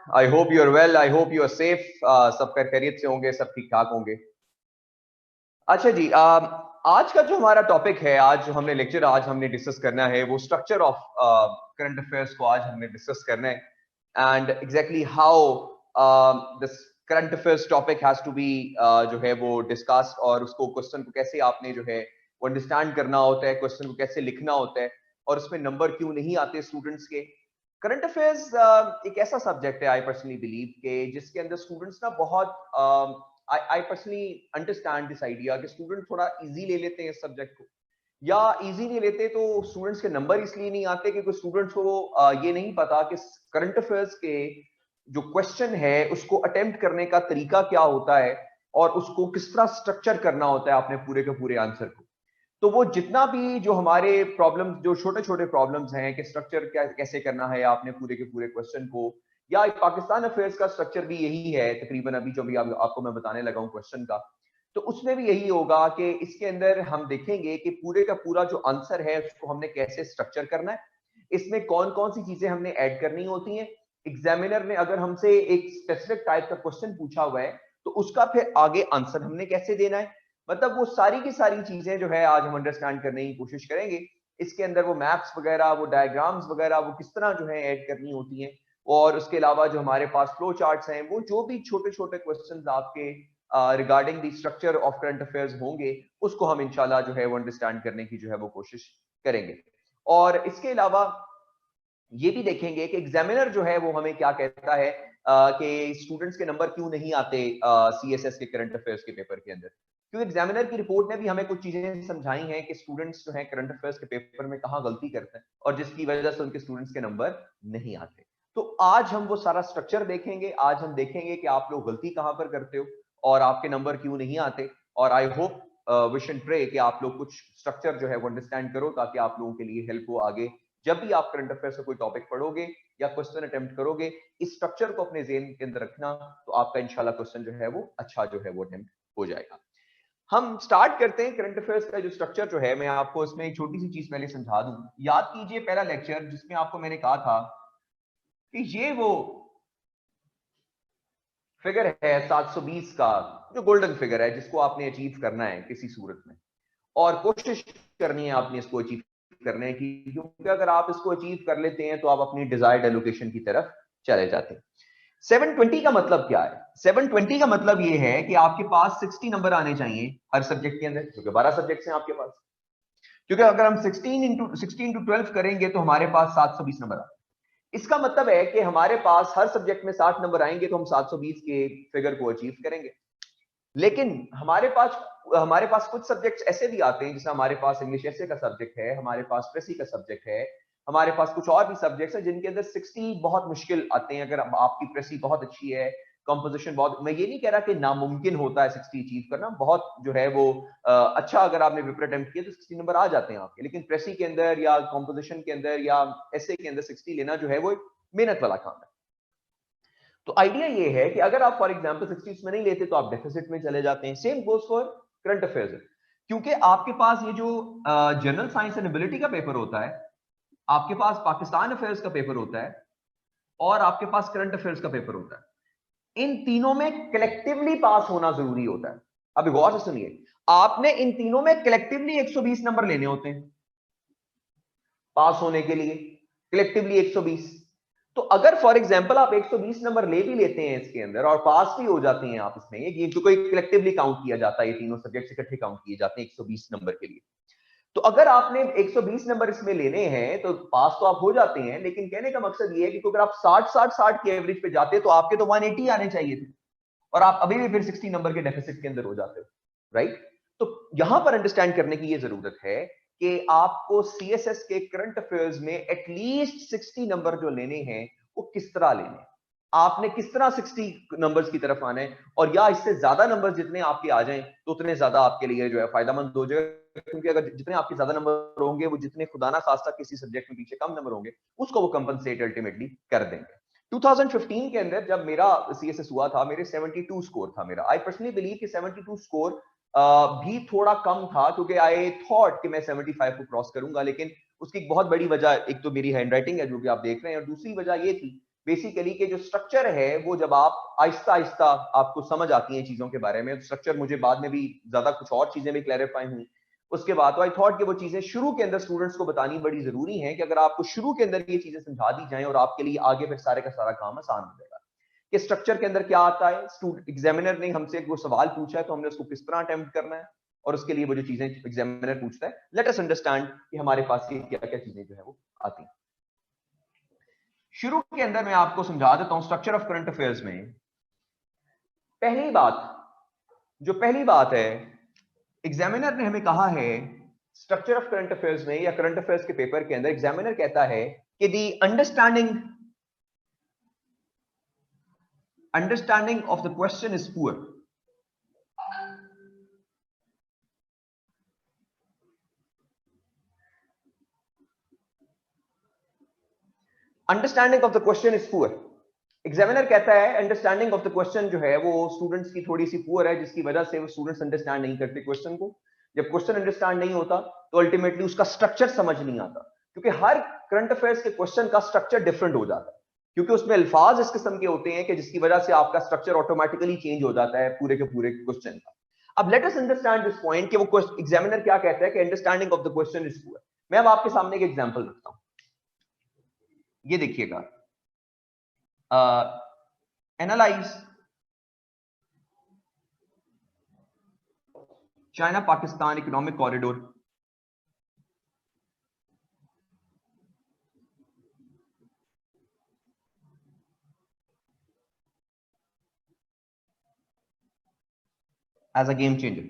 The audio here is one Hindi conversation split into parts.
I hope you are well, I hope you are safe, सब खैरियत से होंगे, सब ठीक ठाक होंगे। अच्छा जी, आज का जो हमारा टॉपिक है, आज जो हमने लेक्चर आज हमने डिस्कस करना है वो स्ट्रक्चर ऑफ करंट अफेयर्स को आज हमने डिस्कस करना है। And exactly how this current affairs topic has to be जो है वो डिस्कस्ड, और उसको क्वेश्चन को कैसे आपने जो है वो अंडरस्टैंड करना होता है, क्वेश्चन को कैसे लिखना होता है, और उसमें नंबर क्यों नहीं आते स्टूडेंट्स के। करंट अफेयर्स एक ऐसा सब्जेक्ट है, आई पर्सनली बिलीव के जिसके अंदर स्टूडेंट्स ना बहुत I personally understand this idea कि स्टूडेंट थोड़ा इजी ले लेते हैं इस सब्जेक्ट को, या इजी नहीं लेते तो स्टूडेंट्स के नंबर इसलिए नहीं आते क्योंकि स्टूडेंट्स को ये नहीं पता कि करंट अफेयर्स के जो क्वेश्चन है उसको अटेम्प्ट करने का तरीका क्या होता है और उसको किस तरह स्ट्रक्चर करना होता है अपने पूरे के पूरे आंसर को। तो वो जितना भी जो हमारे प्रॉब्लम्स, जो छोटे छोटे प्रॉब्लम्स हैं कि स्ट्रक्चर कैसे करना है आपने पूरे के पूरे क्वेश्चन को, या पाकिस्तान अफेयर्स का स्ट्रक्चर भी यही है तकरीबन, अभी जो भी आपको मैं बताने लगा हूँ क्वेश्चन का, तो उसमें भी यही होगा कि इसके अंदर हम देखेंगे कि पूरे का पूरा जो आंसर है उसको हमने कैसे स्ट्रक्चर करना है, इसमें कौन कौन सी चीजें हमने ऐड करनी होती हैं। एग्जामिनर ने अगर हमसे एक स्पेसिफिक टाइप का क्वेश्चन पूछा हुआ है तो उसका फिर आगे आंसर हमने कैसे देना है, मतलब वो सारी की सारी चीजें जो है आज हम अंडरस्टैंड करने की कोशिश करेंगे। इसके अंदर वो मैप्स वगैरह, वो डायग्राम्स वगैरह, वो किस तरह जो है ऐड करनी होती हैं, और उसके अलावा जो हमारे पास फ्लो चार्ट्स हैं, वो जो भी छोटे छोटे क्वेश्चंस आपके regarding the structure of current affairs होंगे, उसको हम इंशाल्लाह जो है वो अंडरस्टैंड करने की जो है वो कोशिश करेंगे। और इसके अलावा ये भी देखेंगे कि एग्जामिनर जो है वो हमें क्या कहता है कि स्टूडेंट्स के नंबर क्यों नहीं आते सीएसएस के करंट अफेयर्स के पेपर के अंदर, क्योंकि एग्जामिनर की रिपोर्ट ने भी हमें कुछ चीजें समझाई हैं कि स्टूडेंट्स जो है करंट अफेयर्स के पेपर में कहाँ गलती करते हैं और जिसकी वजह से उनके स्टूडेंट्स के नंबर नहीं आते। तो आज हम वो सारा स्ट्रक्चर देखेंगे, आज हम देखेंगे कि आप लोग गलती कहाँ पर करते हो और आपके नंबर क्यों नहीं आते। और I hope, wish and pray कि आप लोग कुछ स्ट्रक्चर जो है वो अंडरस्टैंड करो ताकि आप लोगों के लिए हेल्प हो आगे जब भी आप करंट अफेयर्स का कोई टॉपिक पढ़ोगे या क्वेश्चन अटेम्प्ट करोगे। इस स्ट्रक्चर को अपने ज़हन के अंदर रखना, तो आपका इंशाल्लाह क्वेश्चन जो है वो अच्छा जो है वो अटेम्प्ट हो जाएगा। हम स्टार्ट करते हैं करंट अफेयर्स का जो स्ट्रक्चर जो है, मैं आपको इसमें एक छोटी सी चीज पहले समझा दूं। याद कीजिए पहला लेक्चर जिसमें आपको मैंने कहा था कि ये वो फिगर है 720 का, जो गोल्डन फिगर है जिसको आपने अचीव करना है किसी सूरत में, और कोशिश करनी है आपने इसको अचीव करने की, क्योंकि अगर आप इसको अचीव कर लेते हैं तो आप अपनी डिजायर्ड एलोकेशन की तरफ चले जाते हैं। 720 का मतलब क्या है? 720 का मतलब ये है कि आपके पास 60 नंबर आने चाहिए हर सब्जेक्ट के अंदर, क्योंकि 12 सब्जेक्ट्स हैं आपके पास। क्योंकि अगर हम 16 इंटू 12 करेंगे तो हमारे पास 720 नंबर आते हैं। इसका मतलब है कि हमारे पास हर सब्जेक्ट में 60 नंबर आएंगे तो हम 720 के फिगर को अचीव करेंगे। लेकिन हमारे पास कुछ सब्जेक्ट्स ऐसे भी आते हैं, जैसे हमारे पास इंग्लिश ऐसे का सब्जेक्ट है, हमारे पास प्रेसी का सब्जेक्ट है, हमारे पास कुछ और भी सब्जेक्ट्स हैं जिनके अंदर 60 बहुत मुश्किल आते हैं। अगर आपकी प्रेसी बहुत अच्छी है, कंपोजिशन बहुत, मैं ये नहीं कह रहा कि नामुमकिन होता है 60 अचीव करना, बहुत जो है वो अच्छा, अगर आपने पेपर अटेम्प्ट किया तो 60 नंबर आ जाते हैं आपके। लेकिन प्रेसी के अंदर या कंपोजिशन के अंदर या ऐसे के अंदर 60 लेना जो है वो एक मेहनत वाला काम है। तो आइडिया ये है कि अगर आप फॉर एग्जांपल 60 में नहीं लेते तो आप डेफिसिट में चले जाते हैं। Same goes for current affairs, क्योंकि आपके पास ये जो जनरल साइंस एंड एबिलिटी का पेपर होता है, आपके पास पाकिस्तान अफेयर्स का पेपर होता है, और आपके पास करंट अफेयर्स का पेपर होता है। इन तीनों में कलेक्टिवली पास होना जरूरी होता है। अभी गौर से सुनिए, आपने इन तीनों में कलेक्टिवली 120 नंबर लेने होते हैं पास होने के लिए, कलेक्टिवली 120। तो अगर फॉर एग्जांपल आप 120 नंबर ले भी लेते हैं इसके अंदर और पास भी हो जाते हैं आप इसमें, ये तो कोई कलेक्टिवली काउंट किया जाता है, ये तीनों सब्जेक्ट्स इकट्ठे काउंट किए जाते हैं 120 नंबर के लिए। तो अगर आपने 120 नंबर इसमें लेने हैं तो पास तो आप हो जाते हैं, लेकिन कहने का मकसद ये है कि अगर आप 60 की एवरेज पे जाते तो आपके तो 180 आने चाहिए थे, और आप अभी भी फिर 60 नंबर के डेफिसिट के अंदर हो जाते हो, राइट। तो यहां पर अंडरस्टैंड करने की ये जरूरत है कि आपको सीएसएस के करंट अफेयर्स में एटलीस्ट 60 नंबर जो लेने हैं वो किस तरह लेने हैं, आपने किस तरह 60 नंबर्स की तरफ आना है, और या इससे ज्यादा नंबर जितने आपके आ जाएं तो उतने ज्यादा आपके लिए जो है फायदेमंद हो जाएगा। क्योंकि अगर जितने आपके ज्यादा नंबर होंगे, वो जितने खुदा ना खास्ता किसी सब्जेक्ट में पीछे कम नंबर होंगे, उसको वो कंपनसेट अल्टीमेटली कर देंगे। 2015 के अंदर जब मेरा सीएसएस हुआ था, मेरे 72 स्कोर था मेरा। आई पर्सनली बिलीव कि 72 स्कोर भी थोड़ा कम था, क्योंकि आई थॉट कि मैं 75 को क्रॉस करूंगा, लेकिन उसकी एक बहुत बड़ी वजह, एक तो मेरी हैंडराइटिंग है जो कि आप देख रहे हैं, और दूसरी वजह ये थी बेसिकली कि जो स्ट्रक्चर है वो जब आप आहिस्ता आहिस्ता आपको समझ आती हैं चीजों के बारे में, स्ट्रक्चर मुझे बाद में भी ज्यादा कुछ और चीजें भी क्लैरिफाई हुई उसके बाद, तो आई थॉट कि वो चीजें शुरू के अंदर स्टूडेंट्स को बतानी बड़ी जरूरी है कि अगर आपको शुरू के अंदर ये चीजें समझा दी जाएं और आपके लिए आगे फिर सारे का सारा काम आसान हो जाएगा कि स्ट्रक्चर के अंदर क्या आता है। एग्जामिनर ने हमसे वो सवाल पूछा है तो हमने उसको किस तरह अटेम्प्ट करना है और उसके लिए वो जो चीजें एग्जामिनर पूछता है, लेट अस अंडरस्टैंड कि हमारे पास ये क्या क्या चीजें जो है वो आती हैं। शुरू के अंदर मैं आपको समझा देता हूं स्ट्रक्चर ऑफ करंट अफेयर्स में। पहली बात है, एग्जामिनर ने हमें कहा है स्ट्रक्चर ऑफ करंट अफेयर्स में या करंट अफेयर्स के पेपर के अंदर एग्जामिनर कहता है कि दी understanding of the question is poor. Understanding of the question is poor. Examiner कहता है अंडरस्टैंडिंग ऑफ द क्वेश्चन जो है वो स्टूडेंट्स की थोड़ी सी पुअर है, जिसकी वजह से वो स्टूडेंट्स अंडरस्टैंड नहीं करते क्वेश्चन को। जब क्वेश्चन अंडरस्टैंड नहीं होता तो अल्टीमेटली उसका स्ट्रक्चर समझ नहीं आता, क्योंकि हर करंट अफेयर्स के क्वेश्चन का स्ट्रक्चर डिफरेंट हो जाता है, क्योंकि उसमें अल्फाज इस किस्म के होते हैं कि जिसकी वजह से आपका स्ट्रक्चर ऑटोमेटिकली चेंज हो जाता है पूरे के पूरे क्वेश्चन का। अब let us understand this point कि वो एग्जामिनर क्या कहता है कि understanding of the question is poor. मैं अब आपके सामने एक एग्जांपल रखता हूं, ये देखिएगा। Analyse China Pakistan economic corridor as a game changer.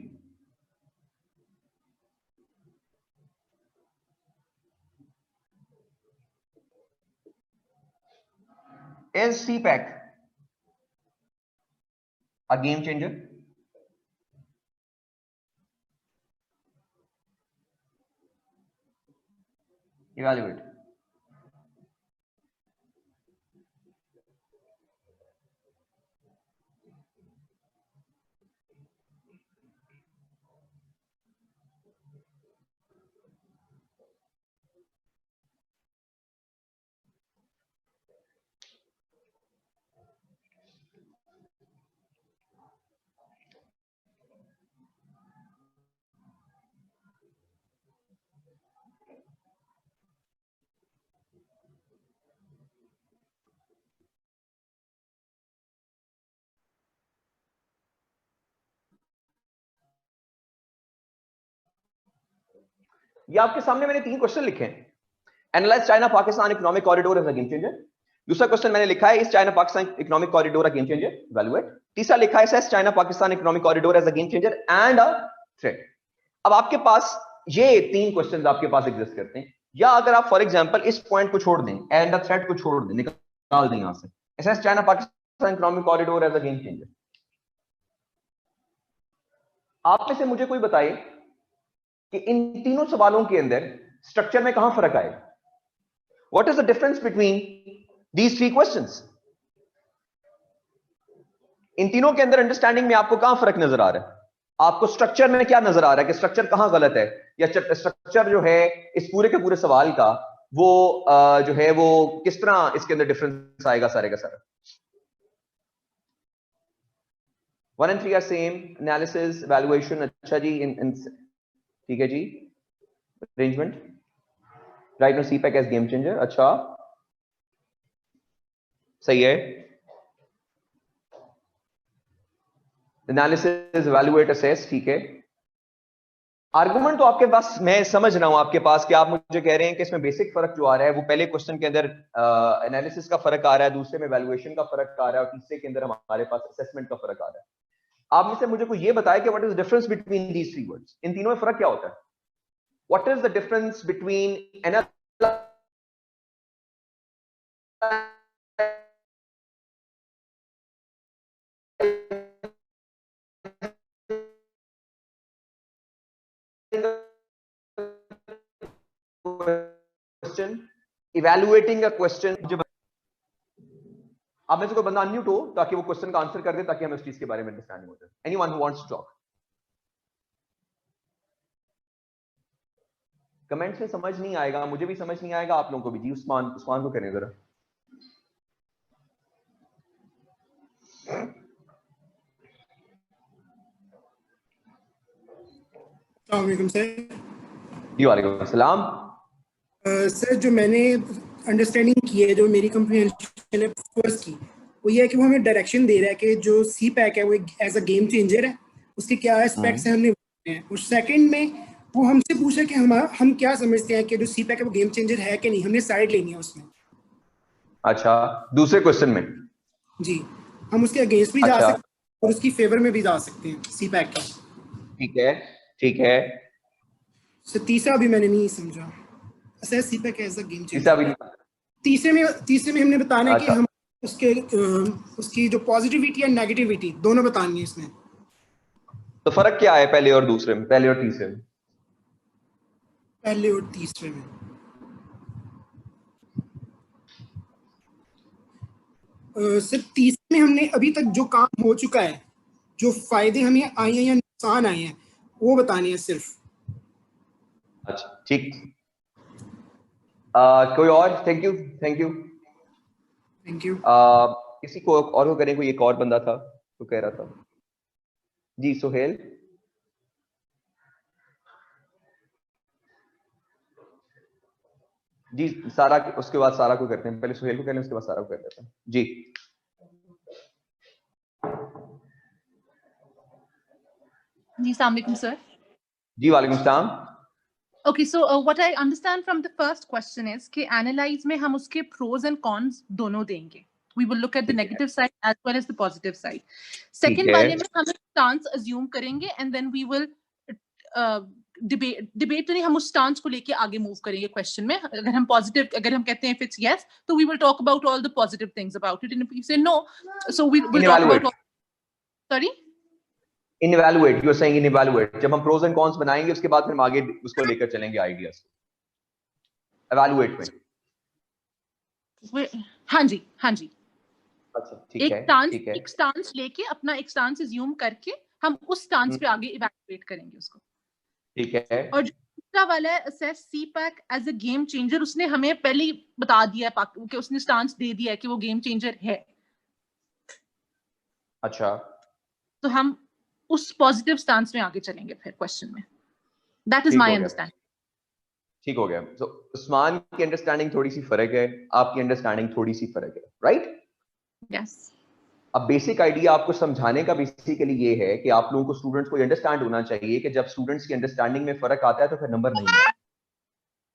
Is CPEC a game changer? Evaluate. ये आपके सामने मैंने 3 क्वेश्चन लिखे हैं। Analyze China Pakistan economic corridor as a game changer. दूसरा क्वेश्चन मैंने लिखा है इस China Pakistan economic corridor a game changer, evaluate. तीसरा लिखा है assess China Pakistan economic corridor as a game changer and a threat. अब आपके पास ये 3 क्वेश्चंस आपके पास एग्जिस्ट करते हैं, या अगर आप फॉर एग्जांपल इस पॉइंट को छोड़ दें, एंड द थ्रेट को छोड़ दें, निकाल दें यहां से, assess China Pakistan economic corridor as a game changer. आप में से मुझे कोई बताए कि इन तीनों सवालों के अंदर स्ट्रक्चर में कहां फर्क आएगा? What is the difference between these 3 questions? इन तीनों के अंदर अंडरस्टैंडिंग में आपको कहां फर्क नजर आ रहा है? आपको स्ट्रक्चर में क्या नजर आ रहा है कि स्ट्रक्चर कहां गलत है, या स्ट्रक्चर जो है इस पूरे के पूरे सवाल का वो जो है वो किस तरह इसके अंदर डिफरेंस आएगा सारे का सारा? 1 and 3 are same, analysis valuation, अच्छा जी, ठीक है जी, arrangement right no CPEC as game changer, अच्छा सही है। एनालिसिस वैल्यूएट असेस, ठीक है। आर्गुमेंट तो आपके पास मैं समझ रहा हूं आपके पास कि आप मुझे कह रहे हैं कि इसमें बेसिक फर्क जो आ रहा है वो पहले क्वेश्चन के अंदर एनालिसिस का फर्क आ रहा है, दूसरे में वैल्यूएशन का फर्क आ रहा है, और तीसरे के अंदर हमारे पास असेसमेंट का फर्क आ रहा है। आप में से मुझे कोई ये बताया कि what is difference between these 3 words? इन तीनों में फर्क क्या होता है? What is the difference between question, evaluating a question? आप में से कोई बंदा अनम्यूट हो ताकि वो क्वेश्चन का आंसर कर दे, ताकि हमें उस चीज के बारे में अंडरस्टैंडिंग हो जाए। Anyone who wants to talk? Comments में समझ नहीं आएगा, मुझे भी समझ नहीं आएगा, आप लोगों को भी जी। उस्मान को करें जरा। अस्सलाम वालेकुम सर। जी वालेकुम अस्सलाम। सर जो मैंने अंडरस्टैंडिंग की है, जो मेरी कंप्रीहेंशन है फर्स्ट की, वो ये है कि वो हमें डायरेक्शन दे रहा है कि जो सी पैक है वो एज अ गेम चेंजर है, उसके क्या एस्पेक्ट्स हैं हमने हैं। और सेकंड में वो हमसे पूछा कि हम क्या समझते हैं कि जो सी पैक है वो गेम चेंजर है कि नहीं, हमने साइड लेनी है उसमें। अच्छा, दूसरे क्वेश्चन में? जी, हम उसके अगेंस्ट भी जा अच्छा, सकते हैं और उसकी फेवर में भी जा सकते हैं सी पैक के। ठीक है, ठीक है। सर तीसरा भी मैंने नहीं समझा, अच्छा सी पैक एज अ गेम तीसरा चेंजर। भी? तीसरे में हमने बताना है कि अच्छा, हम उसकी जो पॉजिटिविटी या नेगेटिविटी दोनों बतानी है इसमें। तो फर्क क्या है पहले और दूसरे में, पहले और तीसरे में? पहले और तीसरे में सिर्फ तीसरे में हमने अभी तक जो काम हो चुका है, जो फायदे हमें आए हैं या नुकसान आए हैं, वो बताने हैं सिर्फ। अच्छा, ठीक। कोई और? Thank you, thank you. Thank you. किसी को और को करें? कोई एक और बंदा था तो कह रहा था। जी सुहेल। जी सारा, उसके बाद सारा को करते हैं। पहले सुहेल को कर लें, उसके बाद सारा को कर लेते हैं। जी जी, अस्सलाम वालेकुम sir. जी वालेकुम सलाम। Okay, so what I understand from the first question is कि analyze में हम उसके pros and cons दोनों देंगे. We will look at the negative side as well as the positive side. Second वाले में हम stance assume करेंगे and then we will debate तो नहीं, हम उस stance को लेके आगे move करेंगे question में. अगर हम positive, अगर हम कहते हैं if it's yes, तो we will talk about all the positive things about it. And if you say no, so we will talk about all... Sorry? Evaluate, you are saying evaluate. जब हम प्रोज एंड कॉन्स बनाएंगे उसके बाद फिर हम आगे उसको लेकर चलेंगे आइडियाज। एवैल्यूएट में? हाँ जी, हाँ जी। अच्छा, ठीक है, ठीक है। एक स्टांस लेके अपना एक स्टांस अज्यूम करके हम उस स्टांस पे आगे इवैल्यूएट करेंगे उसको। ठीक है। और जो दूसरा वाला है assess CPEC as a game changer, उसने हमें पहले ही बता दिया है कि उसने स्टांस दे दिया है कि वो गेम चेंजर है। अच्छा, तो हम उस पॉजिटिव स्टांस में आगे चलेंगे फिर क्वेश्चन में। That is my understanding. ठीक हो गया। तो उस्मान की अंडरस्टैंडिंग थोड़ी सी फर्क है, आपकी अंडरस्टैंडिंग थोड़ी सी फर्क है, राइट? यस। अब बेसिक आइडिया आपको समझाने का बेसिकली ये है कि आप लोगों को, स्टूडेंट्स को अंडरस्टैंड होना चाहिए कि जब स्टूडेंट्स की अंडरस्टैंडिंग में फर्क आता है तो फिर नंबर नहीं आता।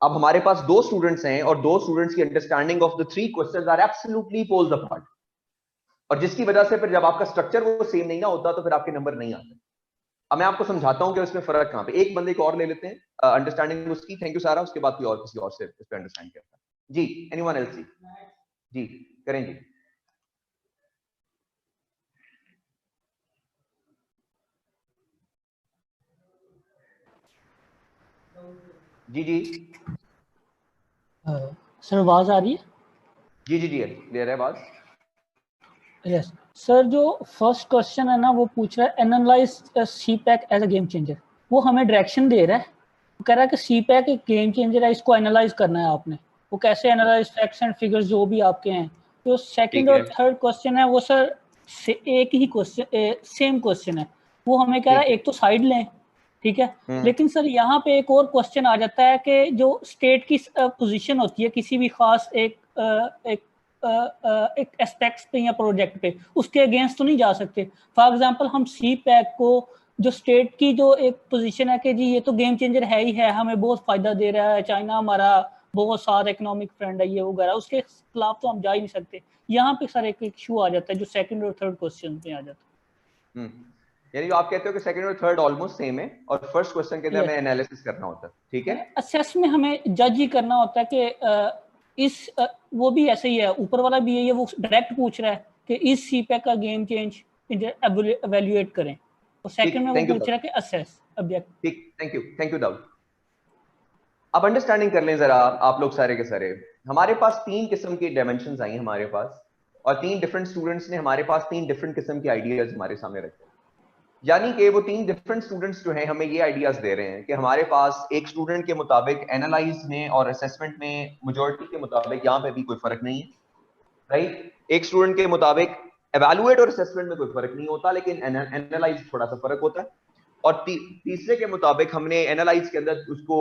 अब हमारे पास दो स्टूडेंट्स हैं और दो स्टूडेंट्स की understanding of the three questions are absolutely poles apart, और जिसकी वजह से फिर जब आपका स्ट्रक्चर वो सेम नहीं ना होता तो फिर आपके नंबर नहीं आते। अब मैं आपको समझाता हूं कि इसमें फर्क कहां पे। एक बंदे को और ले लेते हैं अंडरस्टैंडिंग उसकी। थैंक यू सारा। उसके बाद कोई और किसी और से इस पे अंडरस्टैंड करता है। जी एनीवन एल्स? जी करें जी। जी जी सर आवाज आ रही है? जी जी जी क्लियर है आवाज। यस सर, जो फर्स्ट क्वेश्चन है ना वो पूछ रहा है analyze CPEC as a game changer. वो हमें डायरेक्शन दे रहा है, वो कह रहा है कि सीपैक एक गेम चेंजर है, इसको एनालाइज करना है आपने। वो कैसे एनालाइज, फैक्ट्स एंड फिगर्स जो भी आपके हैं। जो सेकंड और थर्ड क्वेश्चन है वो सर एक ही क्वेश्चन, सेम क्वेश्चन है। वो हमें कह रहा है एक तो साइड लें, ठीक है। लेकिन सर यहाँ पे एक और क्वेश्चन आ जाता है कि जो स्टेट की पोजीशन होती है किसी भी खास एक एस्पेक्ट्स पे या प्रोजेक्ट पे, उसके अगेंस्ट तो नहीं जा सकते। फॉर एग्जांपल हम सी पैक को, जो स्टेट की जो एक पोजीशन है कि जी ये तो गेम चेंजर है ही है, हमें बहुत फायदा दे रहा है, चाइना हमारा बहुत सारा इकोनॉमिक फ्रेंड है ये वगैरह, उसके खिलाफ तो हम जा ही नहीं सकते। यहाँ पे सर एक इशू आ जाता है जो सेकंड और थर्ड क्वेश्चन में आ जाता है। यानी आप कहते हो कि सेकंड और थर्ड ऑलमोस्ट सेम है और फर्स्ट क्वेश्चन के अंदर हमें एनालिसिस करना होता है, ठीक है। असेस में हमें जज ही करना होता है कि वो भी ऐसे ही है, ऊपर वाला भी है, ये वो डायरेक्ट पूछ रहा है कि इस सीपैक का गेम चेंज एवेल्युएट करें, और सेकंड में वो पूछ रहा है कि असेस ऑब्जेक्ट। ठीक, थैंक यू दाऊद। अब अंडरस्टैंडिंग कर लें जरा आप लोग सारे के सारे। हमारे पास तीन किस्म की डायमेंशंस आई हमारे पास, और तीन डिफरेंट स्टूडेंट्स ने हमारे पास तीन डिफरेंट किस्म के आइडियाज हमारे सामने रखे। यानी कि वो तीन डिफरेंट स्टूडेंट्स जो हैं हमें ये आइडियाज दे रहे हैं कि हमारे पास एक स्टूडेंट के मुताबिक एनालाइज में और असेसमेंट में मेजॉरिटी के मुताबिक यहाँ पे भी कोई फर्क नहीं है, राइट। एक स्टूडेंट के मुताबिक एवेलुएट और असेसमेंट में कोई फर्क नहीं होता, लेकिन एनालाइज थोड़ा सा फर्क होता है। और तीसरे के मुताबिक हमने एनालाइज के अंदर उसको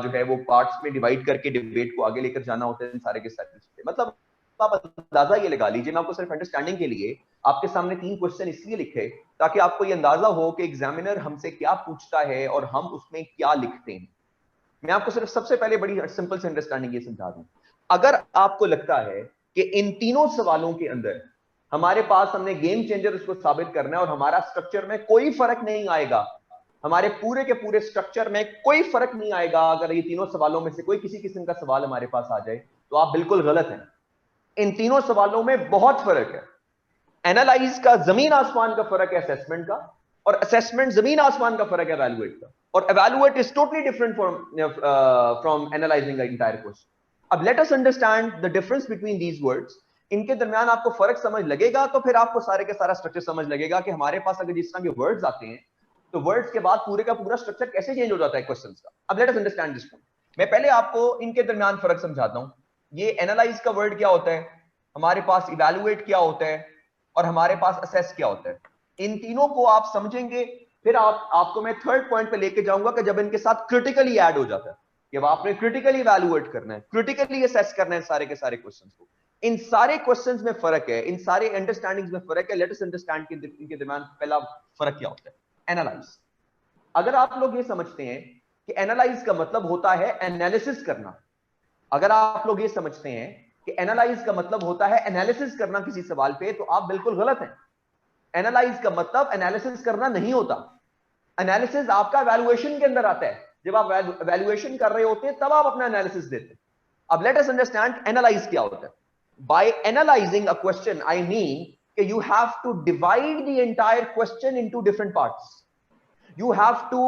जो है वो पार्ट्स में डिवाइड करके डिबेट को आगे लेकर जाना होता है सारे के सारे। मतलब आप अंदाजा ये लगा लीजिए, मैं आपको सिर्फ अंडरस्टैंडिंग के लिए आपके सामने 3 क्वेश्चन इसलिए लिखे ताकि आपको ये अंदाजा हो कि एग्जामिनर हमसे क्या पूछता है और हम उसमें क्या लिखते हैं। मैं आपको सिर्फ सबसे पहले बड़ी सिंपल से अंडरस्टैंडिंग ये समझा दूं। अगर आपको लगता है कि इन तीनों सवालों के अंदर हमारे पास हमने गेम चेंजर उसको साबित करना है और हमारा स्ट्रक्चर में कोई फर्क नहीं आएगा, हमारे पूरे के पूरे स्ट्रक्चर में कोई फर्क नहीं आएगा, अगर ये तीनों सवालों में से कोई किसी किस्म का सवाल हमारे पास आ जाए तो आप बिल्कुल गलत हैं। इन तीनों सवालों में बहुत फर्क है। एनालाइज का जमीन आसमान का फर्क है असेसमेंट का, और असेसमेंट जमीन आसमान का फर्क है एवैल्यूएट का, और evaluate is totally different from analysing the entire question. अब let us understand the difference between these words. इनके दरमियान आपको फर्क समझ लगेगा तो फिर आपको सारे के सारा स्ट्रक्चर समझ लगेगा कि हमारे पास अगर जिस तरह के वर्ड्स आते हैं तो वर्ड्स के बाद पूरे का पूरा स्ट्रक्चर कैसे चेंज हो जाता है क्वेश्चंस का। अब let us understand this point. मैं पहले आपको इनके दरमियान फर्क समझाता हूं। ये एनालाइज का वर्ड क्या होता है, हमारे पास इवैल्यूएट क्या होता है, और हमारे पास असेस क्या होता है। इन तीनों को आप समझेंगे, फिर आपको मैं थर्ड पॉइंट पे लेके जाऊंगा कि जब इनके साथ क्रिटिकली ऐड हो जाता है, जब आपने क्रिटिकली इवैल्यूएट करना है, क्रिटिकली असेस करना है सारे के सारे क्वेश्चंस को। इन सारे क्वेश्चंस में फर्क है, इन सारे अंडरस्टैंडिंग्स में फर्क है। लेट अस अंडरस्टैंड कि इनके दरमियान पहला फर्क क्या होता है। एनालाइज, अगर आप लोग ये समझते हैं कि एनालाइज का मतलब होता है एनालिसिस करना, अगर आप लोग ये समझते हैं कि एनालाइज का मतलब होता है एनालिसिस करना किसी सवाल पे, तो आप बिल्कुल गलत हैं। एनालाइज का मतलब एनालिसिस करना नहीं होता। एनालिसिस आपका वैल्यूएशन के अंदर आता है, जब आप वैल्यूएशन कर रहे होते हैं तब आप अपना एनालिसिस देते हैं। अब लेट अस अंडरस्टैंड एनालाइज क्या होता है। By analysing a question I mean कि you have to divide the entire question into different parts. You have to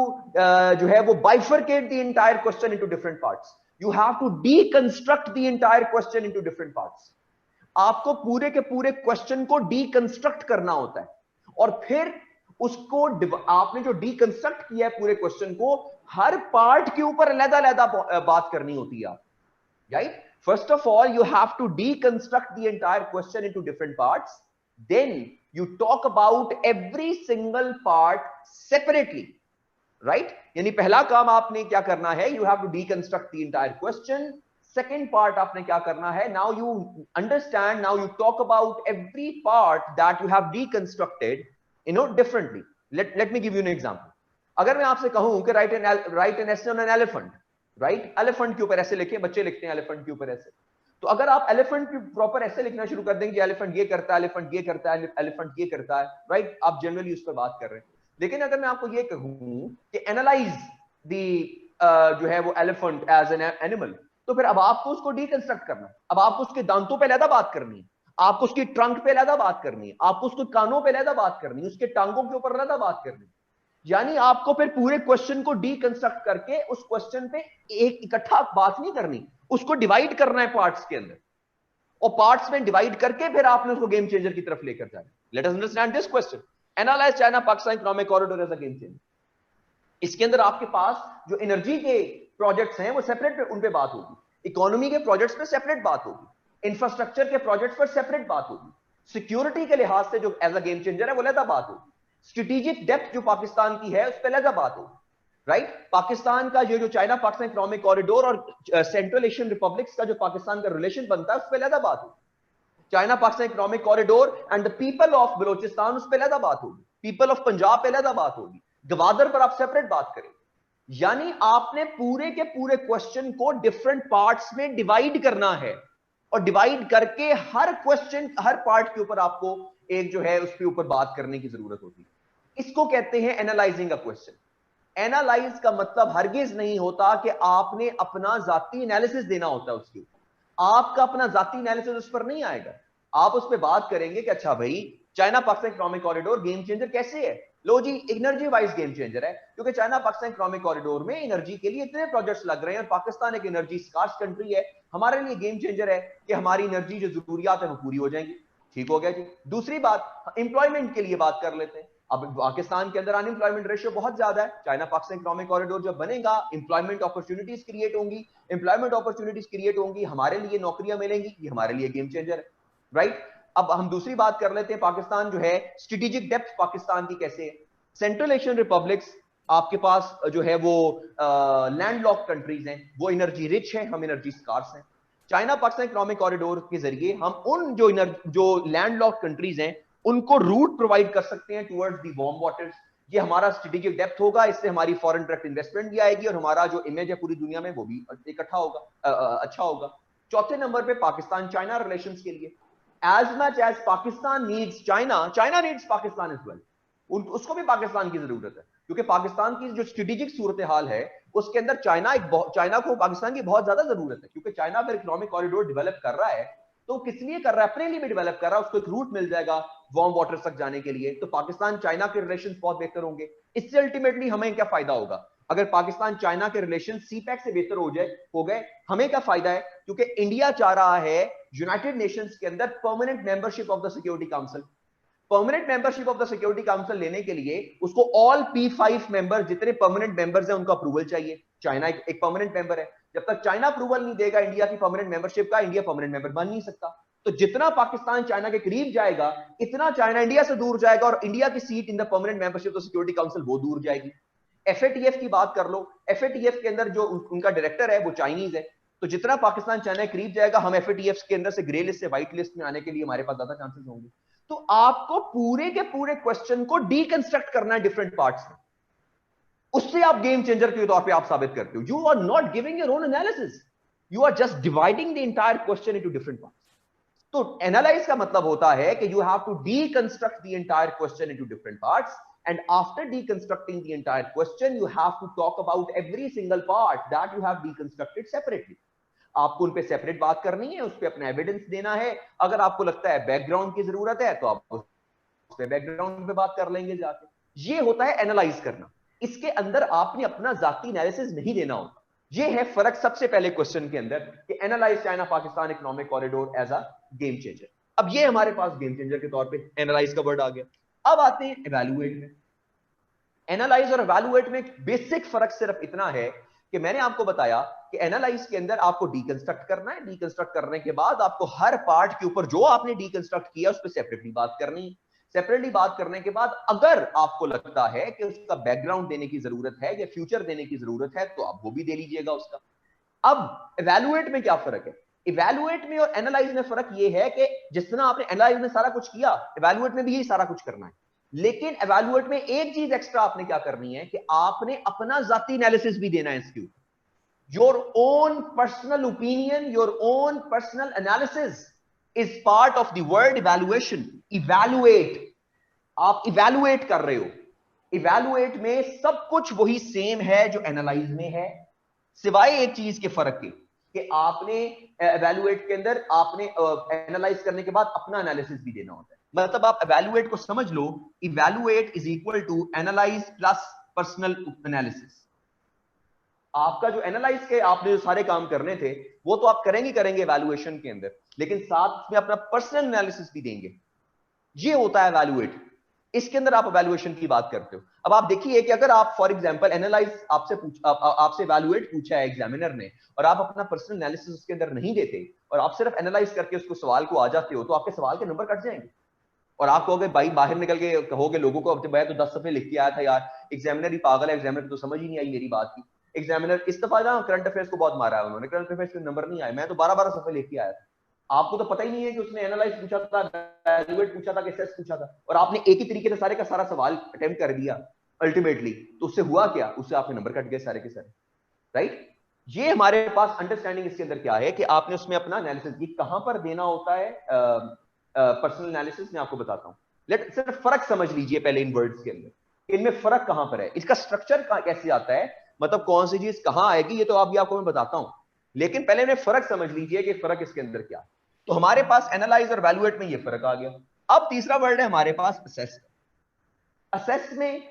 जो है वो bifurcate the entire question into different parts. You have to deconstruct the entire question into different parts. आपको पूरे के पूरे क्वेश्चन को deconstruct करना होता है, और फिर उसको आपने जो deconstruct किया है पूरे क्वेश्चन को, हर पार्ट के ऊपर अलग-अलग बात करनी होती है, right? First of all, you have to deconstruct the entire question into different parts. Then you talk about every single part separately, right? यानी पहला काम आपने क्या करना है, you have to deconstruct the entire question. Second part आपने क्या करना है, now you understand, now you talk about every part that you have deconstructed, differently. Let me give you an example. अगर मैं आपसे कहूं कि write an essay on an elephant, right? elephant के ऊपर ऐसे लिखे, बच्चे लिखते हैं elephant के ऊपर ऐसे। तो अगर आप एलिफेंट की प्रॉपर ऐसे लिखना शुरू कर देंगे, एलिफेंट ये करता है, एलिफेंट ये करता है, एलिफेंट ये करता है, राइट? आप जनरली उस पर बात कर रहे हैं। लेकिन अगर मैं आपको ये कहूं कि एनालाइज दी जो है वो एलिफेंट एज एन एनिमल, तो फिर अब आपको उसको डीकंस्ट्रक्ट करना है। अब आपको उसके दांतों पे अलग बात करनी है, आपको उसकी ट्रंक पे अलग बात करनी है, आपको उसके कानों पे अलग बात करनी है, उसके टांगों के ऊपर अलग बात करनी है। यानी आपको फिर पूरे क्वेश्चन को डीकंस्ट्रक्ट करके उस क्वेश्चन पे एक इकट्ठा बात नहीं करनी, उसको डिवाइड करना है पार्ट्स के अंदर, और पार्ट्स में डिवाइड करके फिर आपने उसको गेम चेंजर की तरफ लेकर जाना। Let us understand this question. Analyze China Pakistan economic corridor as a game changer. इसके अंदर आपके पास जो एनर्जी के प्रोजेक्ट्स हैं वो सेपरेट उन पे बात होगी, इकोनॉमी के प्रोजेक्ट्स पे सेपरेट बात होगी, इंफ्रास्ट्रक्चर के प्रोजेक्ट्स पर सेपरेट बात होगी, सिक्योरिटी के लिहाज से जो एज अ गेम चेंजर है वो अलग बात होगी, स्ट्रेटेजिक डेप्थ जो पाकिस्तान की है उस पर अलग बात होगी, राइट? पाकिस्तान का ये जो चाइना पाकिस्तान इकोनॉमिक कॉरिडोर और सेंट्रल एशियन रिपब्लिक्स का जो पाकिस्तान का रिलेशन बनता है उस पर अलग बात होगी। China Pakistan economic corridor and the people of Balochistan उस पर अलग बात होगी, पीपल ऑफ पंजाब पे अलग बात होगी, गवादर पर आप सेपरेट बात करें। यानी आपने पूरे के पूरे क्वेश्चन को डिफरेंट पार्ट्स में डिवाइड करना है, और डिवाइड करके हर क्वेश्चन हर पार्ट के ऊपर आपको एक जो है उसके ऊपर बात करने की जरूरत होती है। इसको कहते हैं एनालाइजिंग अ क्वेश्चन। एनालाइज का मतलब हरगिज नहीं होता कि आपने अपना जाती एनालिसिस देना होता है उसके ऊपर, आपका अपना जाती एनालिसिस उस पर नहीं आएगा। आप उस पर बात करेंगे कि अच्छा भाई China Pakistan economic corridor game changer कैसे है? लो जी, एनर्जी वाइज गेम चेंजर है, क्योंकि चाइना पाकिस्तान इकोनॉमिक कॉरिडोर में एनर्जी के लिए इतने प्रोजेक्ट्स लग रहे हैं, और पाकिस्तान एक एनर्जी स्कार्स कंट्री है, हमारे लिए गेम चेंजर है कि हमारी एनर्जी जो जरूरियात है वो पूरी हो जाएंगी। ठीक हो गया जी। दूसरी बात, एम्प्लॉयमेंट के लिए बात कर लेते हैं। अब पाकिस्तान के अंदर अनएम्प्लॉयमेंट रेशियो बहुत ज्यादा है, चाइना पाकिस्तान इकोनॉमिक कॉरिडोर जब बनेगा एम्प्लॉयमेंट अपॉर्चुनिटीज क्रिएट होंगी, एम्प्लॉयमेंट अपॉर्चुनिटीज क्रिएट होंगी, हमारे लिए नौकरियां मिलेंगी, ये हमारे लिए गेम चेंजर है, राइट? अब हम दूसरी बात कर लेते हैं, पाकिस्तान जो है स्ट्रेटेजिक डेप्थ पाकिस्तान की कैसे है। सेंट्रल एशियन रिपब्लिक्स आपके पास जो है वो लैंडलॉक्ड कंट्रीज हैं, वो एनर्जी रिच है, हम एनर्जी स्कार्स हैं। चाइना पाकिस्तान इकोनॉमिक कॉरिडोर के जरिए हम उन जो लैंडलॉक्ड कंट्रीज हैं उनको रूट प्रोवाइड कर सकते हैं टुवर्ड्स दी वार्म वाटर्स। ये हमारा स्ट्रेटेजिक डेप्थ होगा, इससे हमारी फॉरेन डायरेक्ट इन्वेस्टमेंट भी आएगी और हमारा जो इमेज है पूरी दुनिया में वो भी इकट्ठा होगा, अच्छा होगा। चौथे नंबर पे पाकिस्तान चाइना रिलेशंस के लिए, as much as Pakistan needs China, China needs Pakistan as well. उसको भी पाकिस्तान की जरूरत है, क्योंकि पाकिस्तान की जो स्ट्रेटेजिक सूरत हाल है उसके अंदर चाइना को पाकिस्तान की बहुत ज्यादा जरूरत है, क्योंकि चाइना अगर इकोनॉमिक कॉरिडोर डेवलप कर रहा है तो किस लिए कर रहा है? अपने लिए भी डेवलप कर रहा है, उसको एक रूट मिल जाएगा वार्म वाटर तक जाने के लिए। तो पाकिस्तान चाइना के रिलेशंस बहुत बेहतर होंगे। इससे अल्टीमेटली हमें क्या फायदा होगा? अगर पाकिस्तान चाइना के रिलेशन सीपैक से बेहतर हो गए, हमें क्या फायदा है? क्योंकि इंडिया चाह रहा है यूनाइटेड नेशंस के अंदर permanent membership of the security council. Permanent membership of the security council लेने के लिए उसको ऑल P5 मेंबर, जितने परमानेंट मेंबर्स हैं, उनका अप्रूवल चाहिए। चाइना एक परमानेंट मेंबर है, जब तक चाइना अप्रूवल नहीं देगा इंडिया की परमानेंट मेंबरशिप का, इंडिया परमानेंट मेंबर बन नहीं सकता। तो जितना पाकिस्तान चाइना के करीब जाएगा, इतना चाइना इंडिया से दूर जाएगा और इंडिया की seat in the permanent membership of security council वो दूर जाएगी। FATF की बात कर लो, FATF के अंदर जो उनका डायरेक्टर है वो चाइनीज है, तो जितना पाकिस्तान चाइना के करीब जाएगा, हम FATF के अंदर से ग्रे लिस्ट से व्हाइट लिस्ट में आने के लिए हमारे पास ज्यादा चांसेस होंगे। तो आपको पूरे के पूरे क्वेश्चन को डीकंस्ट्रक्ट करना है डिफरेंट पार्ट्स में, उससे आप गेम चेंजर के तौर पे आप साबित करते हो। You are not giving your own analysis, you are just dividing the entire question into different parts. तो एनालाइज का मतलब होता है कि you have to deconstruct the entire question into different parts, and after deconstructing the entire question you have to talk about every single part that you have deconstructed separately. आपको उन पे सेपरेट बात करनी है, उस पे अपना एविडेंस देना है। अगर आपको लगता है बैकग्राउंड की जरूरत है तो आप उस पे बैकग्राउंड पे बात कर लेंगे जाके। ये होता है एनालाइज करना। इसके अंदर आपने अपना जाती एनालिसिस नहीं देना होता। ये है फर्क सबसे पहले क्वेश्चन के अंदर कि analyze China Pakistan economic corridor as a game changer. अब ये हमारे पास गेम चेंजर के तौर पे एनालाइज का वर्ड आ गया। अब आते हैं इवैल्यूएट में। एनालाइज और इवैल्यूएट में बेसिक फर्क सिर्फ इतना है कि मैंने आपको बताया कि एनालाइज के अंदर आपको डीकंस्ट्रक्ट करना है, डीकंस्ट्रक्ट करने के बाद आपको हर पार्ट के ऊपर जो आपने डीकंस्ट्रक्ट किया उस पर सेपरेटली बात करनी है। सेपरेटली बात करने के बाद अगर आपको लगता है कि उसका बैकग्राउंड देने की जरूरत है या फ्यूचर देने की जरूरत है तो आप वो भी दे लीजिएगा उसका। अब इवैल्यूएट में क्या फर्क है? इवैल्यूएट में और एनालाइज में फर्क ये है कि जिस तरह आपने एनालाइज में सारा कुछ किया, इवैल्यूएट में भी यही सारा कुछ करना है। लेकिन इवैल्यूएट में एक चीज एक्स्ट्रा आपने क्या करनी है कि आपने अपना जाती एनालिसिस भी देना है इसके ऊपर। Your own personal opinion, your own personal analysis is part of the word evaluation. Evaluate, आप इवैल्यूएट कर रहे हो। इवैल्यूएट में सब कुछ वही सेम है जो एनालाइज में है, सिवाय एक चीज के फर्क के कि आपने इवैल्यूएट के अंदर आपने एनालाइज करने के बाद अपना एनालिसिस भी देना होता है। मतलब आप इवैल्यूएट को समझ लो, evaluate is equal to analyse plus personal analysis. आपका जो एनालाइज के आपने जो सारे काम करने थे वो तो आप करेंगे इवैल्यूएशन के अंदर, लेकिन साथ में अपना पर्सनल एनालिसिस भी देंगे। ये होता है इवैल्यूएट। इसके अंदर आप इवैल्यूएशन की बात करते हो। अब आप देखिए कि अगर आप फॉर एग्जांपल एनालाइज आपसे इवैल्यूएट पूछा है एग्जामिनर ने और आप अपना पर्सनल एनालिसिस उसके अंदर नहीं देते और आप सिर्फ एनालाइज करके उसको सवाल को आ जाते हो, तो आपके सवाल के नंबर कट जाएंगे और आप कहोगे भाई बाहर निकल के कहोगे लोगों को, अब मैं तो 10 सफे लिख के आया था यार, एग्जामिनर ही पागल है, एग्जामिनर तो समझ ही नहीं आई मेरी बात की। एग्जामिनर इस दफा ना करंट अफेयर्स को बहुत मारा है उन्होंने, करंट अफेयर्स के नंबर नहीं आए, मैं तो 12-12 सफे लेके आया था। आपको तो पता ही नहीं है कि उसने एनालाइज पूछा था, इवैल्यूएट पूछा था कि सेस पूछा था, और आपने एक ही तरीके से सारे का सारा सवाल अटेम्प्ट कर दिया अल्टीमेटली। तो उससे हुआ क्या? उससे आपके नंबर कट गए सारे के सारे, राइट। ये हमारे पास अंडरस्टैंडिंग इसके अंदर क्या है कि आपने उसमें अपना एनालिसिस की कहां पर देना होता है। पर्सनल एनालिसिस में आपको बताता हूं। लेट सिर्फ फर्क समझ लीजिए पहले इन वर्ड्स के अंदर, इनमें फर्क कहां पर है, इसका स्ट्रक्चर कैसे आता है, मतलब कौन सी चीज कहां आएगी, ये तो आपको मैं बताता हूं। लेकिन पहले इन्हें फर्क समझ लीजिए कि फर्क इसके अंदर क्या है। तो हमारे पास एनालाइज और इवैल्यूएट में ये फर्क आ गया। अब तीसरा वर्ड है हमारे पास असेस। असेस में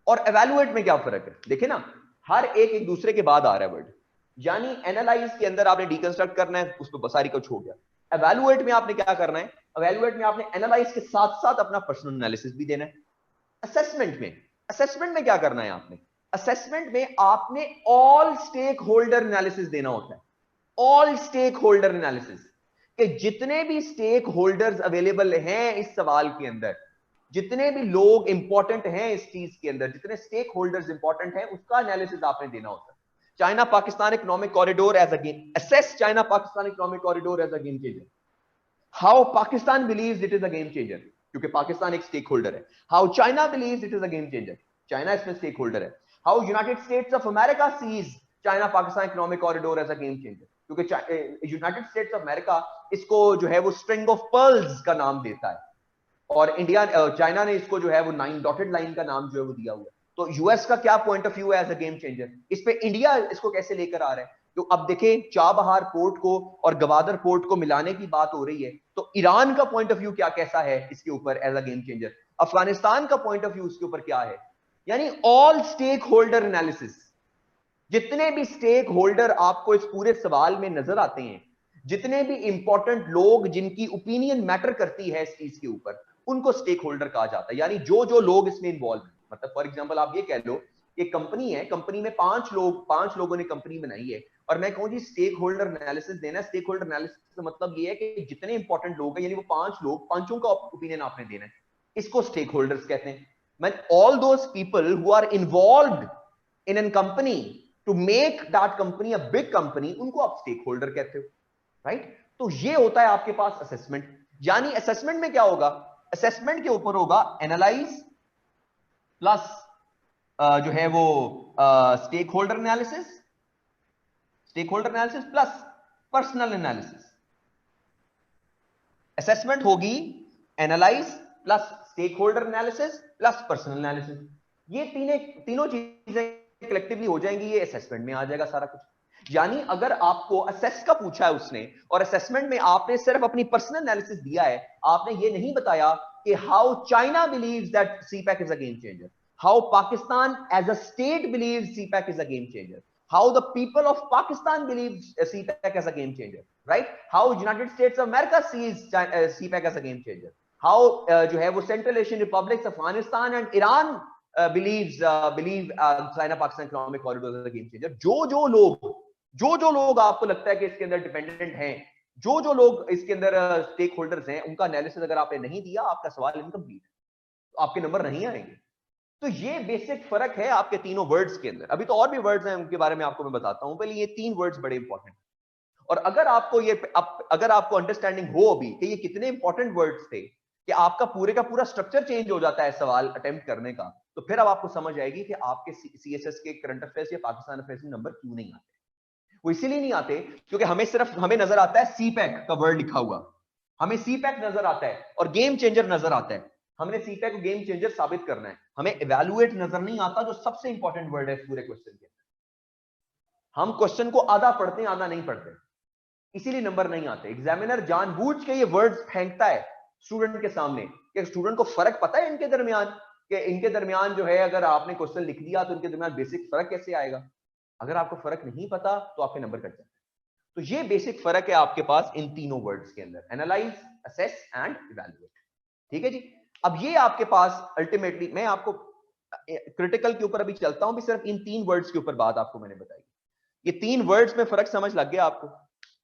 और इवैल्यूएट में क्या फर्क है? देखिए ना, हर एक दूसरे के बाद आ रहा है वर्ड। यानी एनालाइज के अंदर आपने डीकंस्ट्रक्ट करना है, उस पर सारी कुछ हो गया। इवैल्यूएट में आपने क्या करना है? इवैल्यूएट में आपने एनालाइज के साथ साथ अपना पर्सनल एनालिसिस भी देना है। असेसमेंट में क्या करना है आपने? असेसमेंट में आपने ऑल स्टेक होल्डर एनालिसिस देना होता है। ऑल स्टेक होल्डर एनालिसिस, कि जितने भी स्टेक होल्डर्स अवेलेबल हैं इस सवाल के अंदर, जितने भी लोग इंपॉर्टेंट हैं इस चीज के अंदर, जितने स्टेक होल्डर्स इंपॉर्टेंट हैं, उसका एनालिसिस आपने देना होता है। China Pakistan economic corridor as a game, assess China Pakistan economic corridor as a game changer. How Pakistan believes it is a game changer, क्योंकि पाकिस्तान एक स्टेक होल्डर है. How China believes it is a game changer, China इसमें स्टेक होल्डर है. How United States of America sees China Pakistan economic corridor as a game changer, क्योंकि यूनाइटेड स्टेट्स ऑफ अमेरिका इसको जो है वो स्ट्रिंग ऑफ पर्ल्स का नाम देता है, और इंडिया चाइना ने इसको जो है वो 9 डॉटेड लाइन का नाम जो है वो दिया हुआ है. तो यूएस का क्या पॉइंट ऑफ व्यू है एज अ गेम चेंजर, इस पे इंडिया इसको कैसे लेकर आ रहा है? तो अब देखें, चाबहार पोर्ट को और गवादर पोर्ट को मिलाने की बात हो रही है, तो ईरान का पॉइंट ऑफ व्यू क्या कैसा है इसके ऊपर as a game changer, Afghanistan का पॉइंट ऑफ व्यू इसके ऊपर क्या है. यानी ऑल स्टेक होल्डर एनालिसिस, जितने भी स्टेक होल्डर आपको इस पूरे सवाल में नजर आते हैं, जितने भी इंपॉर्टेंट लोग जिनकी ओपिनियन मैटर करती है इस चीज के ऊपर, उनको स्टेक होल्डर कहा जाता है. यानी जो जो लोग इसमें इन्वॉल्व हैं, मतलब फॉर एग्जांपल आप ये कह लो, एक कंपनी है, कंपनी में 5 लोगों ने कंपनी बनाई है, और मैं कहूं जी स्टेक होल्डर एनालिसिस देना. स्टेक होल्डर एनालिसिस का मतलब ये है कि जितने इंपॉर्टेंट लोग हैं, यानी वो 5 लोग, पांचों का ओपिनियन आपने देना है, इसको स्टेक होल्डर्स कहते हैं. मैं all those people who are involved in an company to make that company a big company, उनको आप स्टेक होल्डर कहते हो, राइट. तो ये होता है आपके पास असेसमेंट. यानी असेसमेंट में क्या होगा, असेसमेंट के ऊपर होगा एनालाइज प्लस जो है वो stakeholder analysis plus personal analysis. Assessment होगी analyse plus stakeholder analysis plus personal analysis. ये तीनों चीजें कलेक्टिवली हो जाएंगी, ये असेसमेंट में आ जाएगा सारा कुछ. यानी अगर आपको असेस का पूछा है उसने, और असेसमेंट में आपने सिर्फ अपनी पर्सनल एनालिसिस दिया है, आपने ये नहीं बताया कि how China believes that CPEC is a game changer, how Pakistan as a state believes CPEC is a game changer, how the people of Pakistan believes CPEC as a game changer, right, how United States of America sees CPEC as a game changer, how जो है वो central Asian republics Afghanistan and Iran believe China Pakistan economic corridor as a game changer. जो जो लोग आपको लगता है कि इसके अंदर डिपेंडेंट हैं, जो लोग इसके अंदर स्टेक होल्डर्स हैं, उनका एनालिसिस अगर आपने नहीं दिया, आपका सवाल इनकम्प्लीट है, तो आपके नंबर नहीं आएंगे. तो ये बेसिक फर्क है आपके तीनों वर्ड्स के अंदर. अभी तो और भी वर्ड्स हैं, उनके बारे में आपको मैं बताता हूं. पहले ये 3 वर्ड्स बड़े इंपॉर्टेंट, और अगर आपको अंडरस्टैंडिंग हो अभी कि ये कितने इंपॉर्टेंट वर्ड्स थे, कि आपका पूरे का पूरा स्ट्रक्चर चेंज हो जाता है सवाल अटेम्प्ट करने का, तो फिर अब आपको समझ आएगी कि आपके सीएसएस के करंट अफेयर्स या पाकिस्तान अफेयर्स में नंबर क्यों नहीं आते. वो इसीलिए नहीं आते क्योंकि हमें नजर आता है सीपैक का वर्ड लिखा हुआ, हमें सीपैक नजर आता है और गेम चेंजर नजर आता है. हमने सीपैक को गेम चेंजर साबित करना है, हमें इवैल्यूएट नजर नहीं आता, जो सबसे इंपॉर्टेंट वर्ड है पूरे क्वेश्चन के. हम क्वेश्चन को आधा पढ़ते हैं, आधा नहीं पढ़ते, इसीलिए नंबर नहीं आते. एग्जामिनर जानबूझ के ये वर्ड्स फेंकता है स्टूडेंट के सामने, कि स्टूडेंट को फर्क पता है इनके दरमियान, कि इनके दरमियान जो है अगर आपने क्वेश्चन लिख दिया तो इनके दरमियान बेसिक फर्क कैसे आएगा. अगर आपको फर्क नहीं पता तो आपके नंबर कट जाते हैं. तो ये बेसिक फर्क है आपके पास इन तीनों वर्ड्स के अंदर, एनालाइज, असेस एंड इवैल्यूएट. ठीक है जी. अब ये आपके पास अल्टीमेटली, मैं आपको क्रिटिकल के ऊपर अभी चलता हूं, भी सिर्फ इन 3 वर्ड्स के ऊपर बात आपको मैंने बताई. ये 3 वर्ड्स में फर्क समझ लग गया आपको,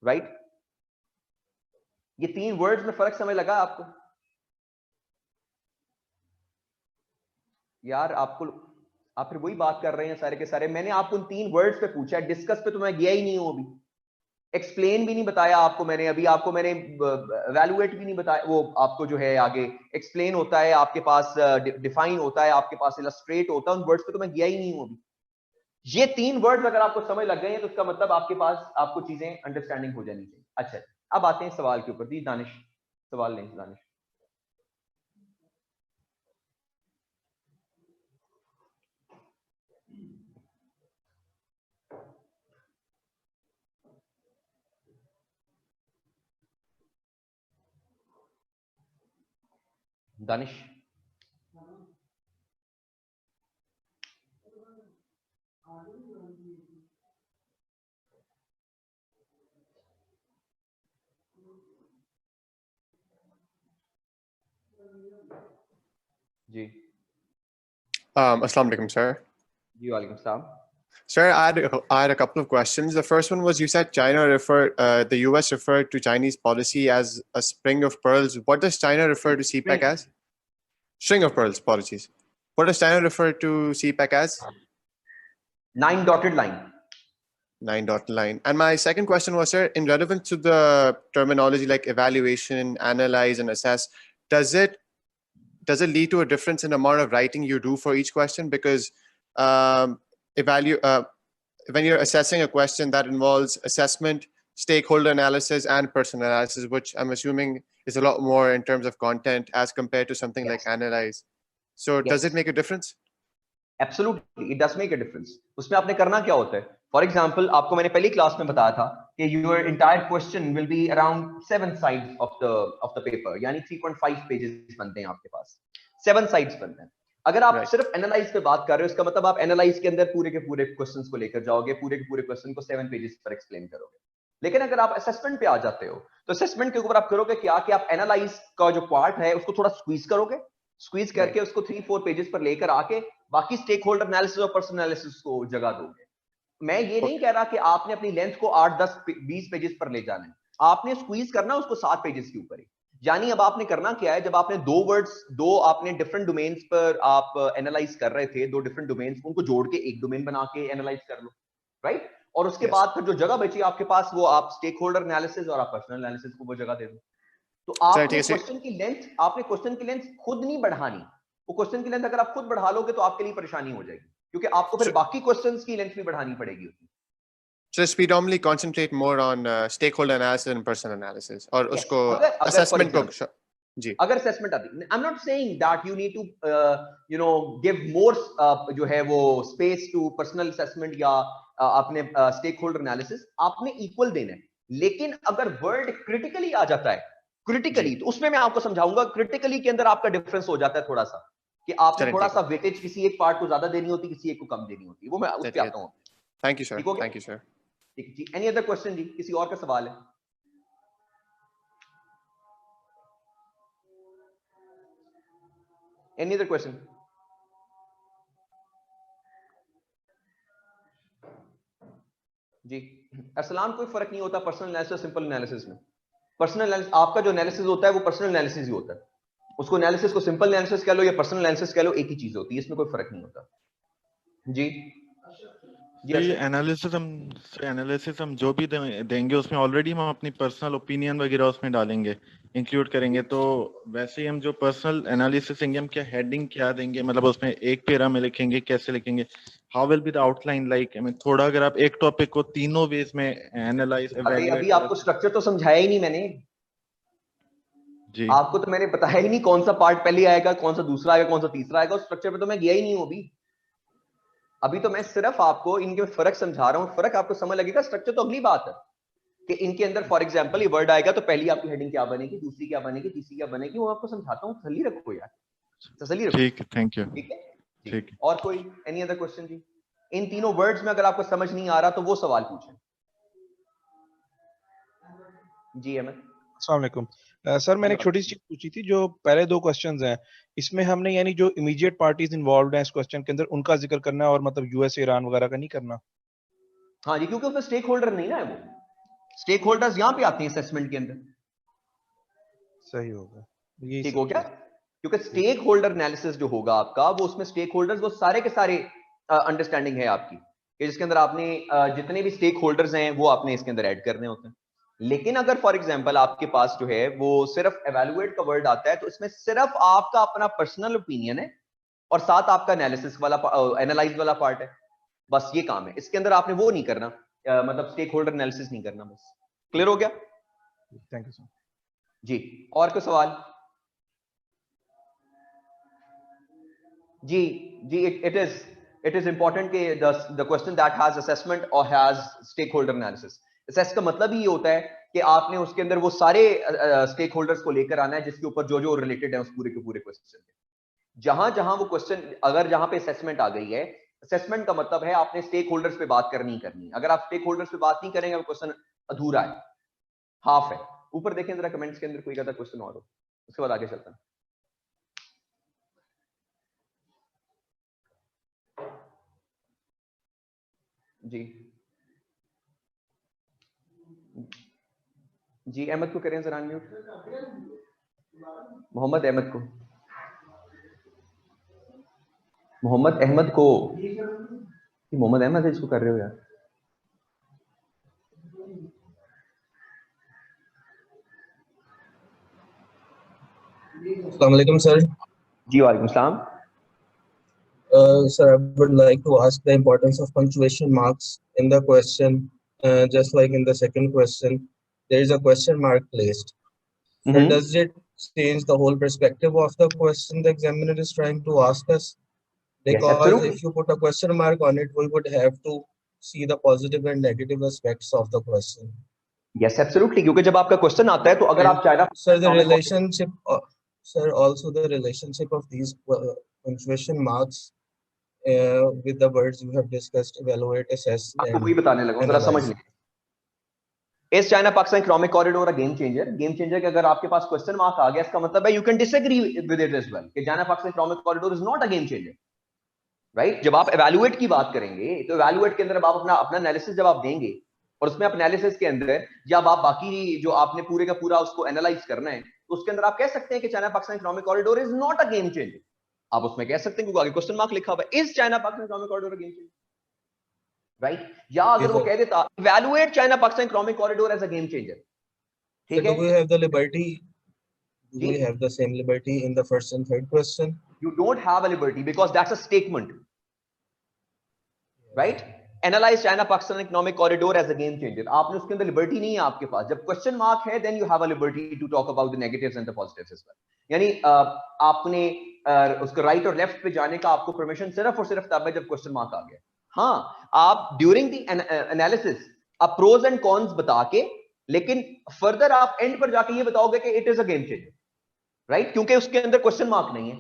राइट? ये 3 वर्ड्स में फर्क समझ लगा आपको? यार आप फिर वही बात कर रहे हैं सारे के सारे. मैंने आपको उन 3 वर्ड्स पे पूछा है, डिस्कस पे तो मैं गया ही नहीं हूं अभी, एक्सप्लेन भी नहीं बताया आपको मैंने, अभी आपको मैंने वैल्यूएट भी नहीं बताया. वो आपको जो है आगे एक्सप्लेन होता है, आपके पास डिफाइन होता है, आपके पास इलस्ट्रेट होता है, उन वर्ड्स पे तो मैं गया ही नहीं हूं अभी. ये 3 वर्ड्स अगर आपको समझ लग गए हैं तो इसका मतलब आपके पास आपको चीजें अंडरस्टैंडिंग हो जानी चाहिए. अच्छा, अब आते हैं सवाल के ऊपर. जी दानिश, सवाल लें दानिश. दानिश जी. Assalamu alaikum, sir. जी वालेकुम सलाम. Sir, I had a couple of questions. The first one was, you said the US referred to Chinese policy as a spring of pearls. What does China refer to CPEC as? String of pearls, apologies. What does China refer to CPAC as? 9 dotted line. 9 dotted line. And my second question was, sir, in relevance to the terminology like evaluation, analyze, and assess, does it lead to a difference in the amount of writing you do for each question? Because when you're assessing a question that involves assessment, stakeholder analysis, and personal analysis, which I'm assuming is a lot more in terms of content as compared to something like analyze. So does it make a difference? Absolutely, it does make a difference. उसमें आपने करना क्या होता है? For example, आपको मैंने पहली क्लास में बताया था कि your entire question will be around 7 sides of the paper, यानी 3.5 pages बनते हैं आपके पास. 7 sides बनते हैं. अगर आप सिर्फ एनालाइज पे बात कर रहे हो, इसका मतलब आप एनालाइज के अंदर पूरे के पूरे क्वेश्चंस को लेकर जाओगे, पूरे के पूरे क्वेश्चन को 7 पेजेस पर एक्सप्लेन करोगे. लेकिन अगर आप असेसमेंट पे आ जाते हो, तो असेसमेंट के ऊपर आप करोगे क्या कि आप एनालाइज का जो पार्ट है उसको थोड़ा स्क्वीज करोगे, स्क्वीज करके उसको 3-4 पेजेस पर लेकर आके बाकी स्टेक होल्डर एनालिसिस और पर्सनल एनालिसिस को जगह दोगे. मैं ये नहीं कह रहा कि आपने अपनी लेंथ को 8, 10, 20 पेजेस पर ले जाना है. आपने स्क्वीज करना उसको 7 पेजेस के ऊपर ही. यानी अब आपने करना क्या है, जब आपने दो आपने डिफरेंट डोमेन्स पर आप एनालाइज कर रहे थे, 2 डिफरेंट डोमेन्स, उनको जोड़ के एक डोमेन बना के एनालाइज कर लो, राइट? और उसके बाद फिर जो जगह बची आपके पास, वो आप स्टेक होल्डर एनालिसिस और आप पर्सनल एनालिसिस को वो जगह दे दो. तो आपने क्वेश्चन की लेंथ खुद नहीं बढ़ानी. वो क्वेश्चन की लेंथ अगर आप खुद बढ़ा लोगे तो आपके लिए परेशानी हो जाएगी, क्योंकि आपको फिर बाकी क्वेश्चंस की लेंथ भी बढ़ानी पड़ेगी. Just predominantly concentrate more on stakeholder analysis and personal analysis, और उसको assessment को जी. अगर assessment आती, I'm not saying that you need to give more जो है वो space to personal assessment या अपने stakeholder analysis, आपने equal देना है. लेकिन अगर word critically आ जाता है, critically, तो उसमें मैं आपको समझाऊंगा. critically के अंदर आपका difference हो जाता है थोड़ा सा, कि आपने थोड़ा सा weightage किसी एक पार्ट को ज्यादा देनी होती, किसी एक को कम देनी होती. वो मैं उस पे आता हूं. Thank you, sir. Thank you, sir. ठीक जी. एनी अदर क्वेश्चन जी? किसी और का सवाल है? Any other question? जी. अरसलान, कोई फर्क नहीं होता पर्सनल एनालिसिस और सिंपल एनालिसिस में. पर्सनल एनालिसिस, आपका जो एनालिसिस होता है वो पर्सनल एनालिसिस ही होता है. उसको एनालिसिस को सिंपल एनालिसिस कह लो या पर्सनल एनालिसिस कह लो, एक ही चीज होती है, इसमें कोई फर्क नहीं होता. जी. ये एनालिसिस हम जो भी देंगे उसमें ऑलरेडी हम अपनी पर्सनल ओपिनियन वगैरह उसमें डालेंगे, इंक्लूड करेंगे. तो वैसे ही हम जो पर्सनल एनालिसिस देंगे, हम क्या हेडिंग क्या देंगे, मतलब उसमें एक पैरा में लिखेंगे, कैसे लिखेंगे, how will be the outline, like I mean थोड़ा अगर आप एक टॉपिक को तीनों वेज में एनालाइज एवैल्यूएट. अभी आपको स्ट्रक्चर तो समझाया ही नहीं मैंने जी. आपको तो मैंने बताया ही नहीं कौन सा पार्ट पहले आएगा, कौन सा दूसरा आएगा, कौन सा तीसरा आएगा. उस स्ट्रक्चर पे तो मैं गया ही नहीं हूं. अभी तो मैं सिर्फ आपको इनके फर्क समझा रहा हूं. फर्क आपको समझ लगेगा. स्ट्रक्चर तो अगली बात है कि इनके अंदर फॉर एग्जांपल ये वर्ड आएगा तो पहली आपकी हेडिंग क्या बनेगी, दूसरी क्या बनेगी, तीसरी क्या बनेगी, वो आपको समझाता हूं. तसल्ली रखो यार, तसल्ली रखो. ठीक है, थैंक यू. ठीक है, ठीक है. और कोई एनी अदर क्वेश्चन जी? इन तीनों वर्ड्स में अगर आपको समझ नहीं आ रहा तो वो सवाल पूछें. जी अहमद. अस्सलाम वालेकुम. सर मैंने एक छोटी सी चीज पूछी थी. जो पहले 2 क्वेश्चंस हैं, इसमें हमने यानी जो इमीडिएट पार्टीज इन्वॉल्वड हैं इस क्वेश्चन के अंदर, उनका जिक्र करना है, और मतलब यूएस, ईरान वगैरह का नहीं करना. हाँ जी, क्योंकि उसमें स्टेक होल्डर नहीं ना है. वो स्टेक होल्डर्स यहाँ पे आते हैं असेसमेंट के अंदर. सही होगा. ठीक हो क्या? क्योंकि स्टेक होल्डर एनालिसिस जो होगा आपका, वो उसमें स्टेक होल्डर्स वो सारे के सारे अंडरस्टैंडिंग है आपकी, कि जिसके अंदर आपने जितने भी स्टेक होल्डर्स हैं वो आपने इसके अंदर ऐड करने होते हैं. लेकिन अगर फॉर एग्जांपल आपके पास जो है वो सिर्फ एवेलुएट का वर्ड आता है, तो इसमें सिर्फ आपका अपना पर्सनल ओपिनियन है और साथ आपका एनालिसिस वाला एनालाइज वाला पार्ट है. बस ये काम है. इसके अंदर आपने वो नहीं करना, मतलब स्टेक होल्डर एनालिसिस नहीं करना. बस क्लियर हो गया? Thank you sir. जी. और कोई सवाल? जी जी. it is important कि the question that has assessment or has stakeholder analysis. assess का मतलब ही ये होता है कि आपने उसके अंदर वो सारे स्टेक होल्डर्स को लेकर आना है जिसके ऊपर जो जो रिलेटेड है उस पूरे के पूरे क्वेश्चन के. जहां जहां वो क्वेश्चन, अगर जहां पे असेसमेंट आ गई है, असेसमेंट का मतलब है आपने स्टेक होल्डर्स पे बात करनी है. अगर आप स्टेक होल्डर्स पे बात नहीं करेंगे, क्वेश्चन अधूरा है, हाफ है. ऊपर देखें जरा कमेंट्स के अंदर कोई अदर क्वेश्चन और हो, उसके बाद आगे चलता है. जी जी. अहमद को करें जरा अनम्यूट, मोहम्मद अहमद को. मोहम्मद अहमद को, मोहम्मद अहमद है इसको कर रहे हो यार? Assalamu alaikum, sir. जी वालेकुम सलाम। Sir, I would like to ask the importance of punctuation marks in the question. Just like in the second question, there is a question mark placed. Sir, does it change the whole perspective of the question the examiner is trying to ask us? Because if you put a question mark on it, we would have to see the positive and negative aspects of the question. Yes, absolutely. क्योंकि जब आपका क्वेश्चन आता है तो अगर आप China, sir, the relationship, sir, also the relationship of these punctuation marks with the words you have discussed, evaluate, assess, आपको वही बताने लगा, जरा समझ लीजिए। इस China Pakistan economic corridor a game changer के अगर आपके पास क्वेश्चन मार्क आ गया, इसका मतलब है you can disagree with it as well कि China Pakistan economic corridor is not a game changer, right? जब आप एवेलुएट की बात करेंगे तो एवेलुएट के अंदर आप अपना एनालिसिस जब आप देंगे और उसमें आप एनालिसिस के अंदर जब आप बाकी जो आपने पूरे का पूरा उसको एनालाइज करना है तो उसके अंदर आप कह सकते हैं कि China Pakistan economic corridor is not a game changer. आप उसमें कह सकते हैं क्योंकि आगे क्वेश्चन मार्क लिखा हुआ है, is China Pakistan economic corridor a game changer, right? या अगर वो कह देता evaluate China Pakistan economic corridor as a game changer, ठीक है? Do we have the liberty? Do we have the same liberty in the first and third question? You don't have a liberty because that's a statement, right? Analyze China Pakistan economic corridor as a game changer. आपने उसके अंदर लिबर्टी नहीं है आपके पास। जब क्वेश्चन मार्क है then you have a liberty to talk about the negatives and the positives as well. यानी आपने उसके राइट और लेफ्ट पे जाने का आपको परमिशन सिर्फ और सिर्फ तब है जब क्वेश्चन मार्क आ गया। हाँ, आप ड्यूरिंग द एनालिसिस आप प्रोज एंड कॉन्स बता के, लेकिन फर्दर आप एंड पर जाके ये बताओगे कि it is a game changer, right? क्योंकि उसके अंदर क्वेश्चन मार्क नहीं है।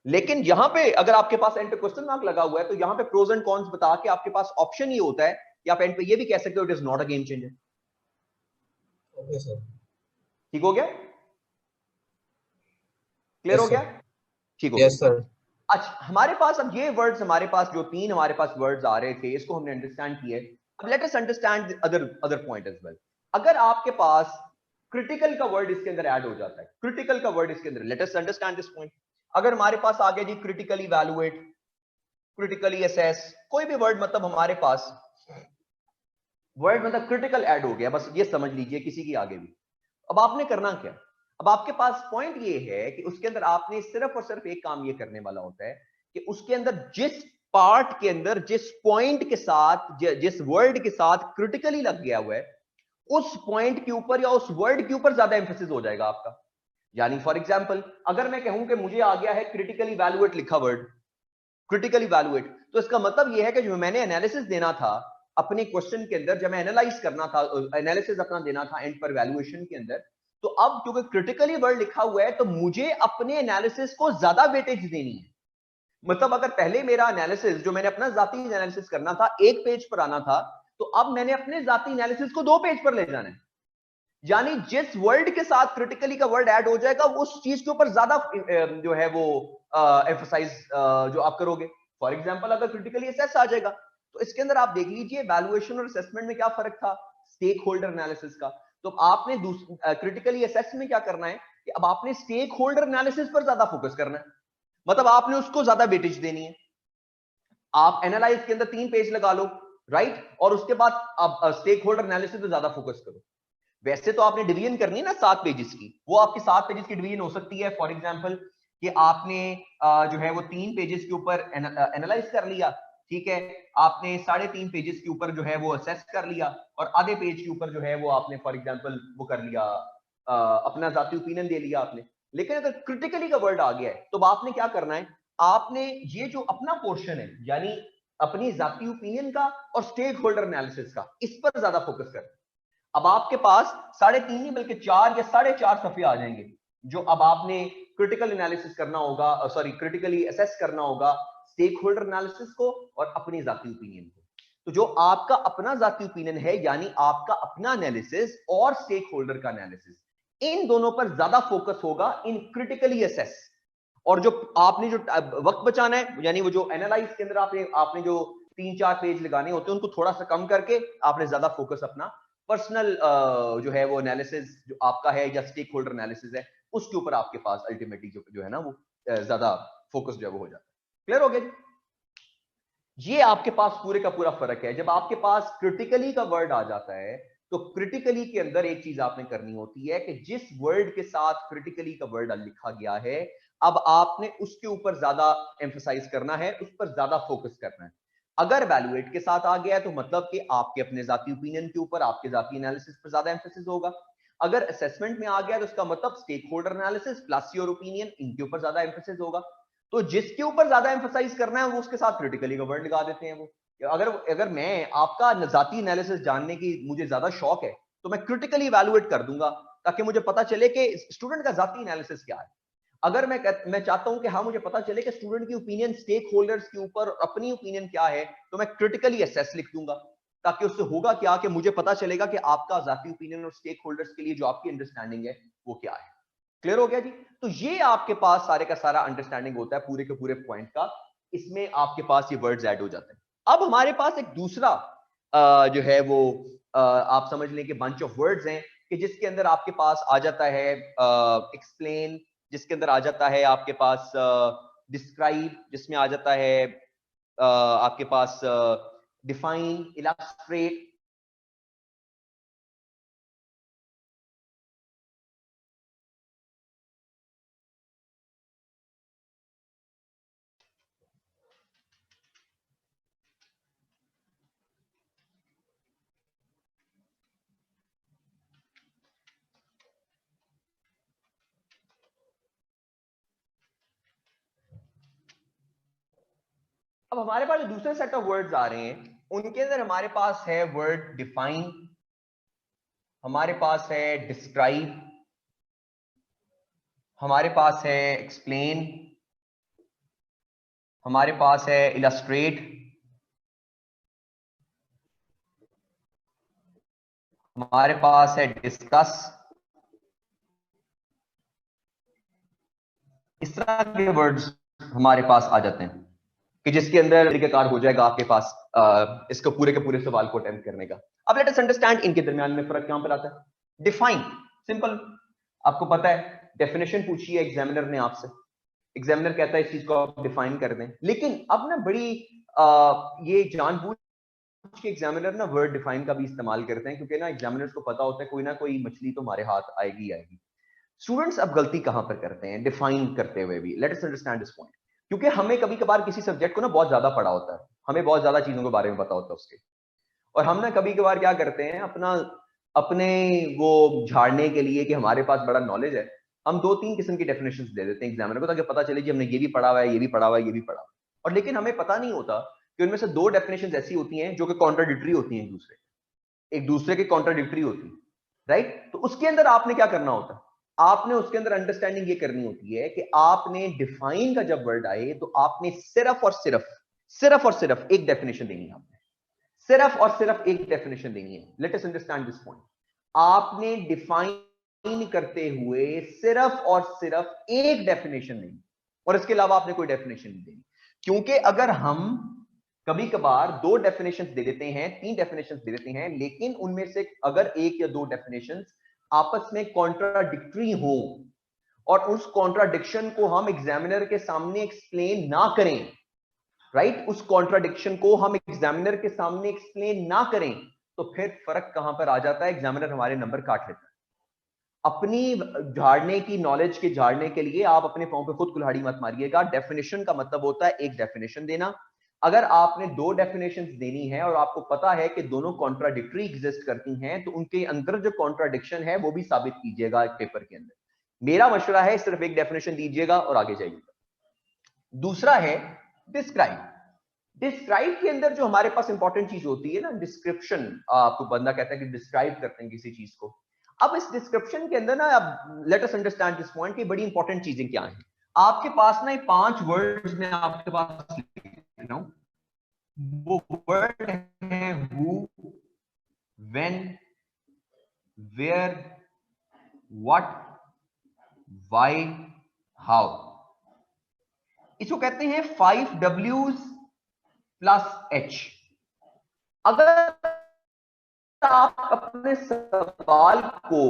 लेकिन यहां पे अगर आपके पास एंड पे क्वेश्चन मार्क लगा हुआ है तो यहां पे प्रोज एंड कॉन्स बता के आपके पास ऑप्शन ये होता है कि आप एंड पे ये भी कह सकते हो it is not a game changer. Okay sir, ठीक हो गया? क्लियर हो गया? ठीक हो गया? Yes sir. अच्छा, हमारे पास अब ये वर्ड्स, हमारे पास जो तीन हमारे पास वर्ड्स आ रहे थे इसको हमने अंडरस्टैंड किए। अब let us understand other point as well. अगर आपके पास क्रिटिकल का वर्ड इसके अंदर ऐड हो जाता है, क्रिटिकल का वर्ड इसके अंदर, late us understand this point. अगर हमारे पास आ गया जी क्रिटिकली इवैल्यूएट, क्रिटिकली असेस, कोई भी वर्ड मतलब हमारे पास वर्ड मतलब क्रिटिकल ऐड हो गया, बस ये समझ लीजिए किसी की आगे भी। अब आपने करना क्या? अब आपके पास पॉइंट ये है कि उसके अंदर आपने सिर्फ और सिर्फ एक काम ये करने वाला होता है कि उसके अंदर जिस पार्ट के अंदर जिस पॉइंट के साथ जिस वर्ड के साथ क्रिटिकली लग गया हुआ है उस पॉइंट के ऊपर या उस वर्ड के ऊपर ज्यादा एम्फेसिस हो जाएगा आपका। यानी फॉर एग्जांपल अगर मैं कहूं कि मुझे आ गया है क्रिटिकली इवैल्यूएट लिखा वर्ड, क्रिटिकली इवैल्यूएट, तो इसका मतलब यह है कि जो मैंने एनालिसिस देना था अपने क्वेश्चन के अंदर, जब मैं एनालाइज करना था, एनालिसिस अपना देना था एंड पर इवैल्यूएशन के अंदर, तो अब क्योंकि क्रिटिकली वर्ड लिखा हुआ है तो मुझे अपने एनालिसिस को ज्यादा वेटेज देनी है। मतलब अगर पहले मेरा एनालिसिस जो मैंने अपना जाती एनालिसिस करना था एक पेज पर आना था, तो अब मैंने अपने जाती एनालिसिस को 2 पेज पर ले जाना है। यानी जिस वर्ड के साथ क्रिटिकली का वर्ड ऐड हो जाएगा उस चीज के ऊपर ज्यादा जो है वो एम्फसाइज जो आप करोगे। फॉर एग्जांपल अगर क्रिटिकली असेस आ जाएगा तो इसके अंदर आप देख लीजिए वैल्यूएशन और असेसमेंट में क्या फर्क था, स्टेक होल्डर एनालिसिस का। तो आपने क्रिटिकली असेस में क्या करना है कि अब आपने स्टेक होल्डर एनालिसिस पर ज्यादा फोकस करना है, मतलब आपने उसको ज्यादा वेटेज देनी है। आप एनालाइज के अंदर 3 पेज लगा लो, राइट, और उसके बाद आप स्टेक होल्डर एनालिसिस पे ज्यादा फोकस करो। वैसे तो आपने डिवीजन करनी है ना 7 पेजेस की, वो आपकी 7 पेजेस की डिवीजन हो सकती है। फॉर एग्जांपल कि आपने जो है वो 3 पेजेस के ऊपर एनालाइज कर लिया, ठीक है, आपने 3.5 पेजेस के ऊपर जो है वो असेस कर लिया और आधे पेज के ऊपर जो है वो आपने फॉर एग्जांपल वो कर लिया, अपना जाती ओपिनियन दे लिया आपने। लेकिन अगर क्रिटिकली का वर्ड आ गया है तो आपने क्या करना है, आपने ये जो अपना पोर्शन है यानी अपनी जाती ओपिनियन का और स्टेक होल्डर एनालिसिस का, इस पर ज्यादा फोकस करना है। अब आपके पास 3.5 नहीं बल्कि 4 या 4.5 सफ़े आ जाएंगे जो अब आपने क्रिटिकल एनालिसिस करना होगा, क्रिटिकली असेस करना होगा स्टेक होल्डर एनालिसिस को और अपनी जाती ओपिनियन को। तो जो आपका अपना जाती ओपिनियन है यानी आपका अपना एनालिसिस और स्टेक होल्डर का एनालिसिस, इन दोनों पर ज्यादा फोकस होगा इन क्रिटिकली असेस। और जो आपने जो वक्त बचाना है यानी वो जो एनालाइज के अंदर आपने जो 3-4 पेज लगाने होते हैं उनको थोड़ा सा कम करके आपने ज्यादा फोकस अपना पर्सनल जो है वो एनालिसिस जो आपका है या स्टेक होल्डर एनालिसिस है उसके ऊपर आपके पास अल्टीमेटली जो है ना वो ज्यादा फोकस जो है वो हो जाता है। क्लियर हो गया? ये आपके पास पूरे का पूरा फर्क है। जब आपके पास क्रिटिकली का वर्ड आ जाता है तो क्रिटिकली के अंदर एक चीज आपने करनी होती है कि जिस वर्ड के साथ क्रिटिकली का वर्ड लिखा गया है, अब आपने उसके ऊपर ज्यादा एम्फसाइज करना है, उस पर ज्यादा फोकस करना है। अगर वैल्यूएट के साथ आ गया है तो मतलब कि आपके अपने जाती ओपिनियन के ऊपर, आपके जाती एनालिसिस पर ज्यादा एम्फेसिस होगा। अगर असेसमेंट में आ गया तो उसका मतलब stakeholder analysis plus your opinion, इनके ऊपर ज्यादा एम्फेसिस होगा। तो जिसके ऊपर ज्यादा एम्फसाइज करना है वो उसके साथ क्रिटिकली का वर्ड लगा देते हैं। वो अगर मैं आपका जाती एनालिसिस जानने की मुझे ज्यादा शौक है तो मैं क्रिटिकली इवैल्यूएट कर दूंगा ताकि मुझे पता चले कि स्टूडेंट का जाती एनालिसिस क्या है। अगर मैं चाहता हूं कि हाँ मुझे पता चले कि स्टूडेंट की ओपिनियन स्टेक होल्डर्स के ऊपर अपनी ओपिनियन क्या है, तो मैं क्रिटिकली असेस लिख दूंगा ताकि उससे होगा क्या कि मुझे पता चलेगा कि आपका जाती ओपिनियन और स्टेक होल्डर्स के लिए जो आपकी अंडरस्टैंडिंग है वो क्या है। क्लियर हो गया जी? तो ये आपके पास सारे का सारा अंडरस्टैंडिंग होता है पूरे के पूरे पॉइंट का, इसमें आपके पास ये वर्ड्स ऐड हो जाते हैं। अब हमारे पास एक दूसरा जो है वो आप समझ लें कि बंच ऑफ वर्ड्स हैं कि जिसके अंदर आपके पास आ जाता है एक्सप्लेन, जिसके अंदर आ जाता है आपके पास डिस्क्राइब, जिसमें आ जाता है आपके पास डिफाइन, इलस्ट्रेट। अब हमारे पास जो दूसरे सेट ऑफ वर्ड्स आ रहे हैं उनके अंदर हमारे पास है वर्ड डिफाइन, हमारे पास है डिस्क्राइब, हमारे पास है एक्सप्लेन, हमारे पास है इलस्ट्रेट, हमारे पास है डिस्कस। इस तरह के वर्ड्स हमारे पास आ जाते हैं कि जिसके अंदर तरीकेकार हो जाएगा आपके पास इसको पूरे के पूरे सवाल को अटेम्प्ट करने का। अब लेट अस अंडरस्टैंड इनके दरमियान में फर्क कहां पर आता है। डिफाइन सिंपल, आपको पता है डेफिनेशन पूछी है एग्जामिनर ने आपसे, एग्जामिनर कहता है इस चीज को आप डिफाइन कर दें, लेकिन अब ना बड़ी ये जानबूझ के एग्जामिनर ना वर्ड डिफाइन का भी इस्तेमाल करते हैं क्योंकि ना एग्जामिनर्स को पता होता है कोई ना कोई मछली तो हमारे हाथ आएगी आएगी। स्टूडेंट्स अब गलती कहां पर करते हैं डिफाइन करते हुए भी, late us understand this point. क्योंकि हमें कभी कभार किसी सब्जेक्ट को ना बहुत ज्यादा पढ़ा होता है, हमें बहुत ज्यादा चीजों के बारे में पता होता है उसके, और हम ना कभी कभार क्या करते हैं अपने वो झाड़ने के लिए कि हमारे पास बड़ा नॉलेज है, हम 2-3 किस्म की डेफिनेशंस दे देते हैं एग्जामिनर को ताकि पता चले कि हमने ये भी पढ़ा हुआ है, ये भी पढ़ा हुआ है, ये भी पढ़ा हुआ है। और लेकिन हमें पता नहीं होता कि उनमें से 2 डेफिनेशंस ऐसी होती हैं जो कि कॉन्ट्राडिक्टरी होती हैं एक दूसरे के कॉन्ट्राडिक्टरी होती है, राइट? तो उसके अंदर आपने क्या करना होता है, आपने उसके अंदर अंडरस्टैंडिंग ये करनी होती है कि आपने डिफाइन का जब वर्ड आए तो आपने सिर्फ और सिर्फ एक डेफिनेशन देनी है, आपने सिर्फ और सिर्फ एक डेफिनेशन देनी है। Late us understand this point. आपने डिफाइन करते हुए सिर्फ और सिर्फ एक डेफिनेशन देनी और इसके अलावा आपने कोई डेफिनेशन नहीं देनी, क्योंकि अगर हम कभी कभार 2 डेफिनेशंस दे देते हैं, 3 डेफिनेशंस दे देते हैं, लेकिन उनमें से अगर 1 या 2 डेफिनेशंस आपस में कॉन्ट्राडिक्टरी हो और उस कॉन्ट्राडिक्शन को हम एग्जामिनर के सामने एक्सप्लेन ना करें, राइट, उस कॉन्ट्राडिक्शन को हम एग्जामिनर के सामने एक्सप्लेन ना करें, तो फिर फर्क कहां पर आ जाता है, एग्जामिनर हमारे नंबर काट लेता है। अपनी झाड़ने की नॉलेज के झाड़ने के लिए आप अपने पांव पे खुद कुल्हाड़ी मत मारिएगा। डेफिनेशन का मतलब होता है एक डेफिनेशन देना। अगर आपने 2 डेफिनेशंस देनी है और आपको पता है कि दोनों कॉन्ट्राडिक्टरी एग्जिस्ट करती हैं, तो उनके अंदर जो कॉन्ट्राडिक्शन है वो भी साबित कीजिएगा एक पेपर के अंदर। मेरा मशवरा है सिर्फ एक डेफिनेशन दीजिएगा और आगे जाइएगा। दूसरा है डिस्क्राइब। डिस्क्राइब के अंदर जो हमारे पास इंपॉर्टेंट चीज होती है ना, डिस्क्रिप्शन। आपको बंदा कहता है कि डिस्क्राइब करते हैं किसी चीज को। अब इस डिस्क्रिप्शन के अंदर ना, अब let us understand this point कि बड़ी इंपॉर्टेंट चीजें क्या हैं। आपके पास ना 5 वर्ड्स में आपके पास लिख रहा हूं, वो वर्ड है who, when, where, what, why, how. इसको कहते हैं 5 W's + H। अगर आप अपने सवाल को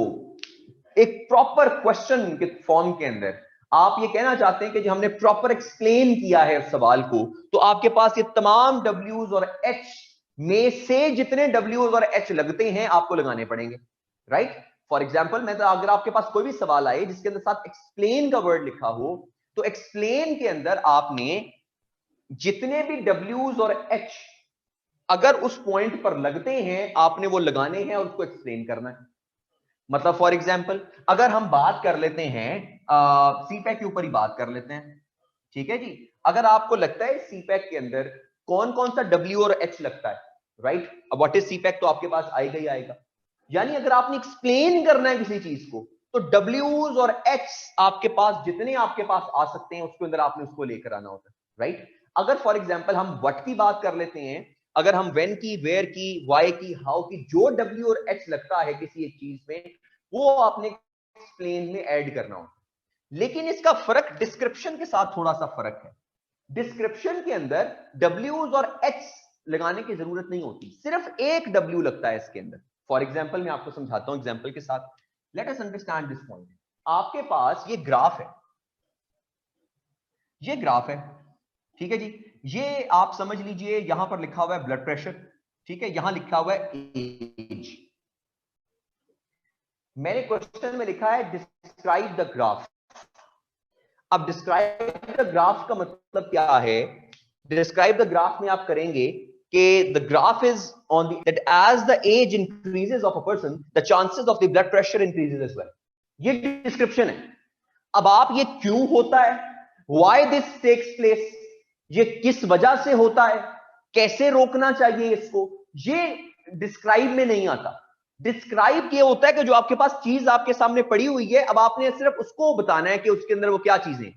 एक प्रॉपर क्वेश्चन के फॉर्म के अंदर आप ये कहना चाहते हैं कि जो हमने प्रॉपर एक्सप्लेन किया है सवाल को, तो आपके पास ये तमाम W's और H में से जितने W's और H लगते हैं आपको लगाने पड़ेंगे, राइट? फॉर एग्जाम्पल, मैं तो अगर आपके पास कोई भी सवाल आए जिसके अंदर साथ एक्सप्लेन का वर्ड लिखा हो, तो एक्सप्लेन के अंदर आपने जितने भी W's और H अगर उस पॉइंट पर लगते हैं आपने वो लगाने हैं और उसको एक्सप्लेन करना है। मतलब फॉर एग्जाम्पल अगर हम बात कर लेते हैं सीपैक के ऊपर ही बात कर लेते हैं, ठीक है जी। अगर आपको लगता है सीपैक के अंदर कौन कौन सा W और H लगता है, राइट? अब व्हाट इज सीपैक तो आपके पास आएगा ही आएगा। यानी अगर आपने एक्सप्लेन करना है किसी चीज को, तो W's और H आपके पास जितने आपके पास आ सकते हैं उसके अंदर आपने उसको लेकर आना होता है, राइट? अगर फॉर एग्जाम्पल हम व्हाट की बात कर लेते हैं, अगर हम व्हेन की, वेयर की, वाई की, हाउ की, जो W और H लगता है किसी एक चीज में, वो आपने एक्सप्लेन में ऐड करना होता है। लेकिन इसका फर्क डिस्क्रिप्शन के साथ थोड़ा सा फर्क है। डिस्क्रिप्शन के अंदर W's और H लगाने की जरूरत नहीं होती, सिर्फ एक W लगता है इसके अंदर। फॉर एग्जाम्पल मैं आपको समझाता हूं एग्जाम्पल के साथ। Late us understand this point. आपके पास ये ग्राफ है, ये ग्राफ है, ठीक है जी। ये आप समझ लीजिए यहां पर लिखा हुआ है ब्लड प्रेशर, ठीक है, यहां लिखा हुआ है एज। मैंने क्वेश्चन में लिखा है डिस्क्राइब द ग्राफ। अब डिस्क्राइब द ग्राफ का मतलब क्या है? डिस्क्राइब द ग्राफ में आप करेंगे कि the graph is on that as the age increases of a person the chances of the blood pressure increases as well. ये डिस्क्रिप्शन है। अब आप ये क्यों होता है, व्हाई दिस टेक्स प्लेस, ये किस वजह से होता है, कैसे रोकना चाहिए इसको, ये डिस्क्राइब में नहीं आता। डिस्क्राइब ये होता है कि जो आपके पास चीज आपके सामने पड़ी हुई है, अब आपने सिर्फ उसको बताना है कि उसके अंदर वो क्या चीजें,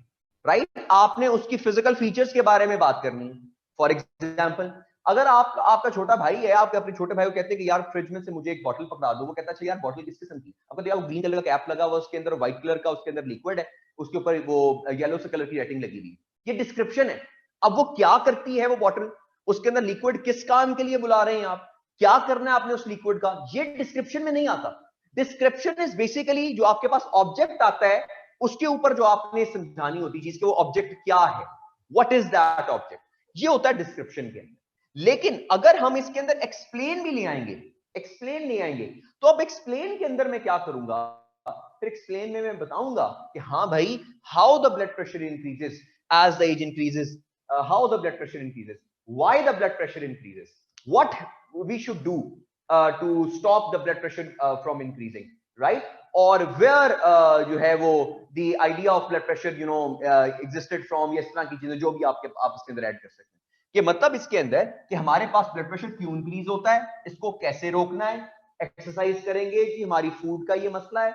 राइट? आपने उसकी फिजिकल फीचर्स के बारे में बात करनी है। फॉर एग्जाम्पल, अगर आपका छोटा भाई है, आप अपने छोटे भाई को कहते हैं कि यार फ्रिज में से मुझे एक बॉटल पकड़ा दो, वो कहता है यार बॉटल किस किस्म की? आपको देखा ग्रीन कलर का कैप लगा हुआ, उसके अंदर व्हाइट कलर का उसके अंदर लिक्विड है, उसके ऊपर वो येलो से कलर की रेटिंग लगी हुई। ये डिस्क्रिप्शन है। अब वो क्या करती है वो बॉटल, उसके अंदर लिक्विड किस काम के लिए बुला रहे हैं आप, क्या करना है आपने उस लिक्विड का, ये डिस्क्रिप्शन में नहीं आता। डिस्क्रिप्शन इज बेसिकली जो आपके पास ऑब्जेक्ट आता है उसके ऊपर जो आपने समझानी होती चीज के वो ऑब्जेक्ट क्या है, व्हाट इज दैट ऑब्जेक्ट, ये होता है डिस्क्रिप्शन के अंदर। लेकिन अगर हम इसके अंदर एक्सप्लेन भी ले आएंगे, एक्सप्लेन ले आएंगे, तो अब एक्सप्लेन के अंदर मैं क्या करूंगा, फिर एक्सप्लेन में मैं बताऊंगा कि हाँ भाई how the blood pressure increases as the age increases, how the blood pressure increases, why the blood pressure increases, what we should do to stop the blood pressure from increasing, right? Or where जो है वो the idea of blood pressure existed from, ये इस तरह की चीजें जो भी आप इसके अंदर ऐड कर सकते हैं। कि मतलब इसके अंदर कि हमारे पास ब्लड प्रेशर क्यों इंक्रीज होता है, इसको कैसे रोकना है, एक्सरसाइज करेंगे कि हमारी फूड का ये मसला है।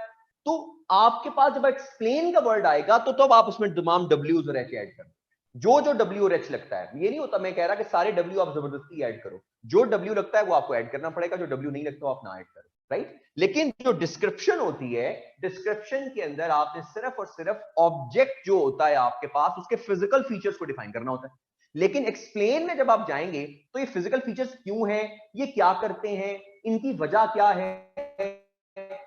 तो आपके पास जब एक्सप्लेन का वर्ड आएगा तो तब आप उसमें तमाम W's और H ऐड करो। जो W और H लगता है, ये नहीं होता मैं कह रहा कि सारे W आप जबरदस्ती ऐड करो, जो W लगता है वो आपको ऐड करना पड़ेगा, जो W नहीं लगता वो आप ना ऐड करो, राइट? लेकिन जो डिस्क्रिप्शन होती है, डिस्क्रिप्शन के अंदर आपने सिर्फ और सिर्फ ऑब्जेक्ट जो होता है आपके पास उसके फिजिकल फीचर्स को डिफाइन करना होता है। लेकिन एक्सप्लेन में जब आप जाएंगे तो ये फिजिकल फीचर्स क्यों है, ये क्या करते हैं, इनकी वजह क्या है,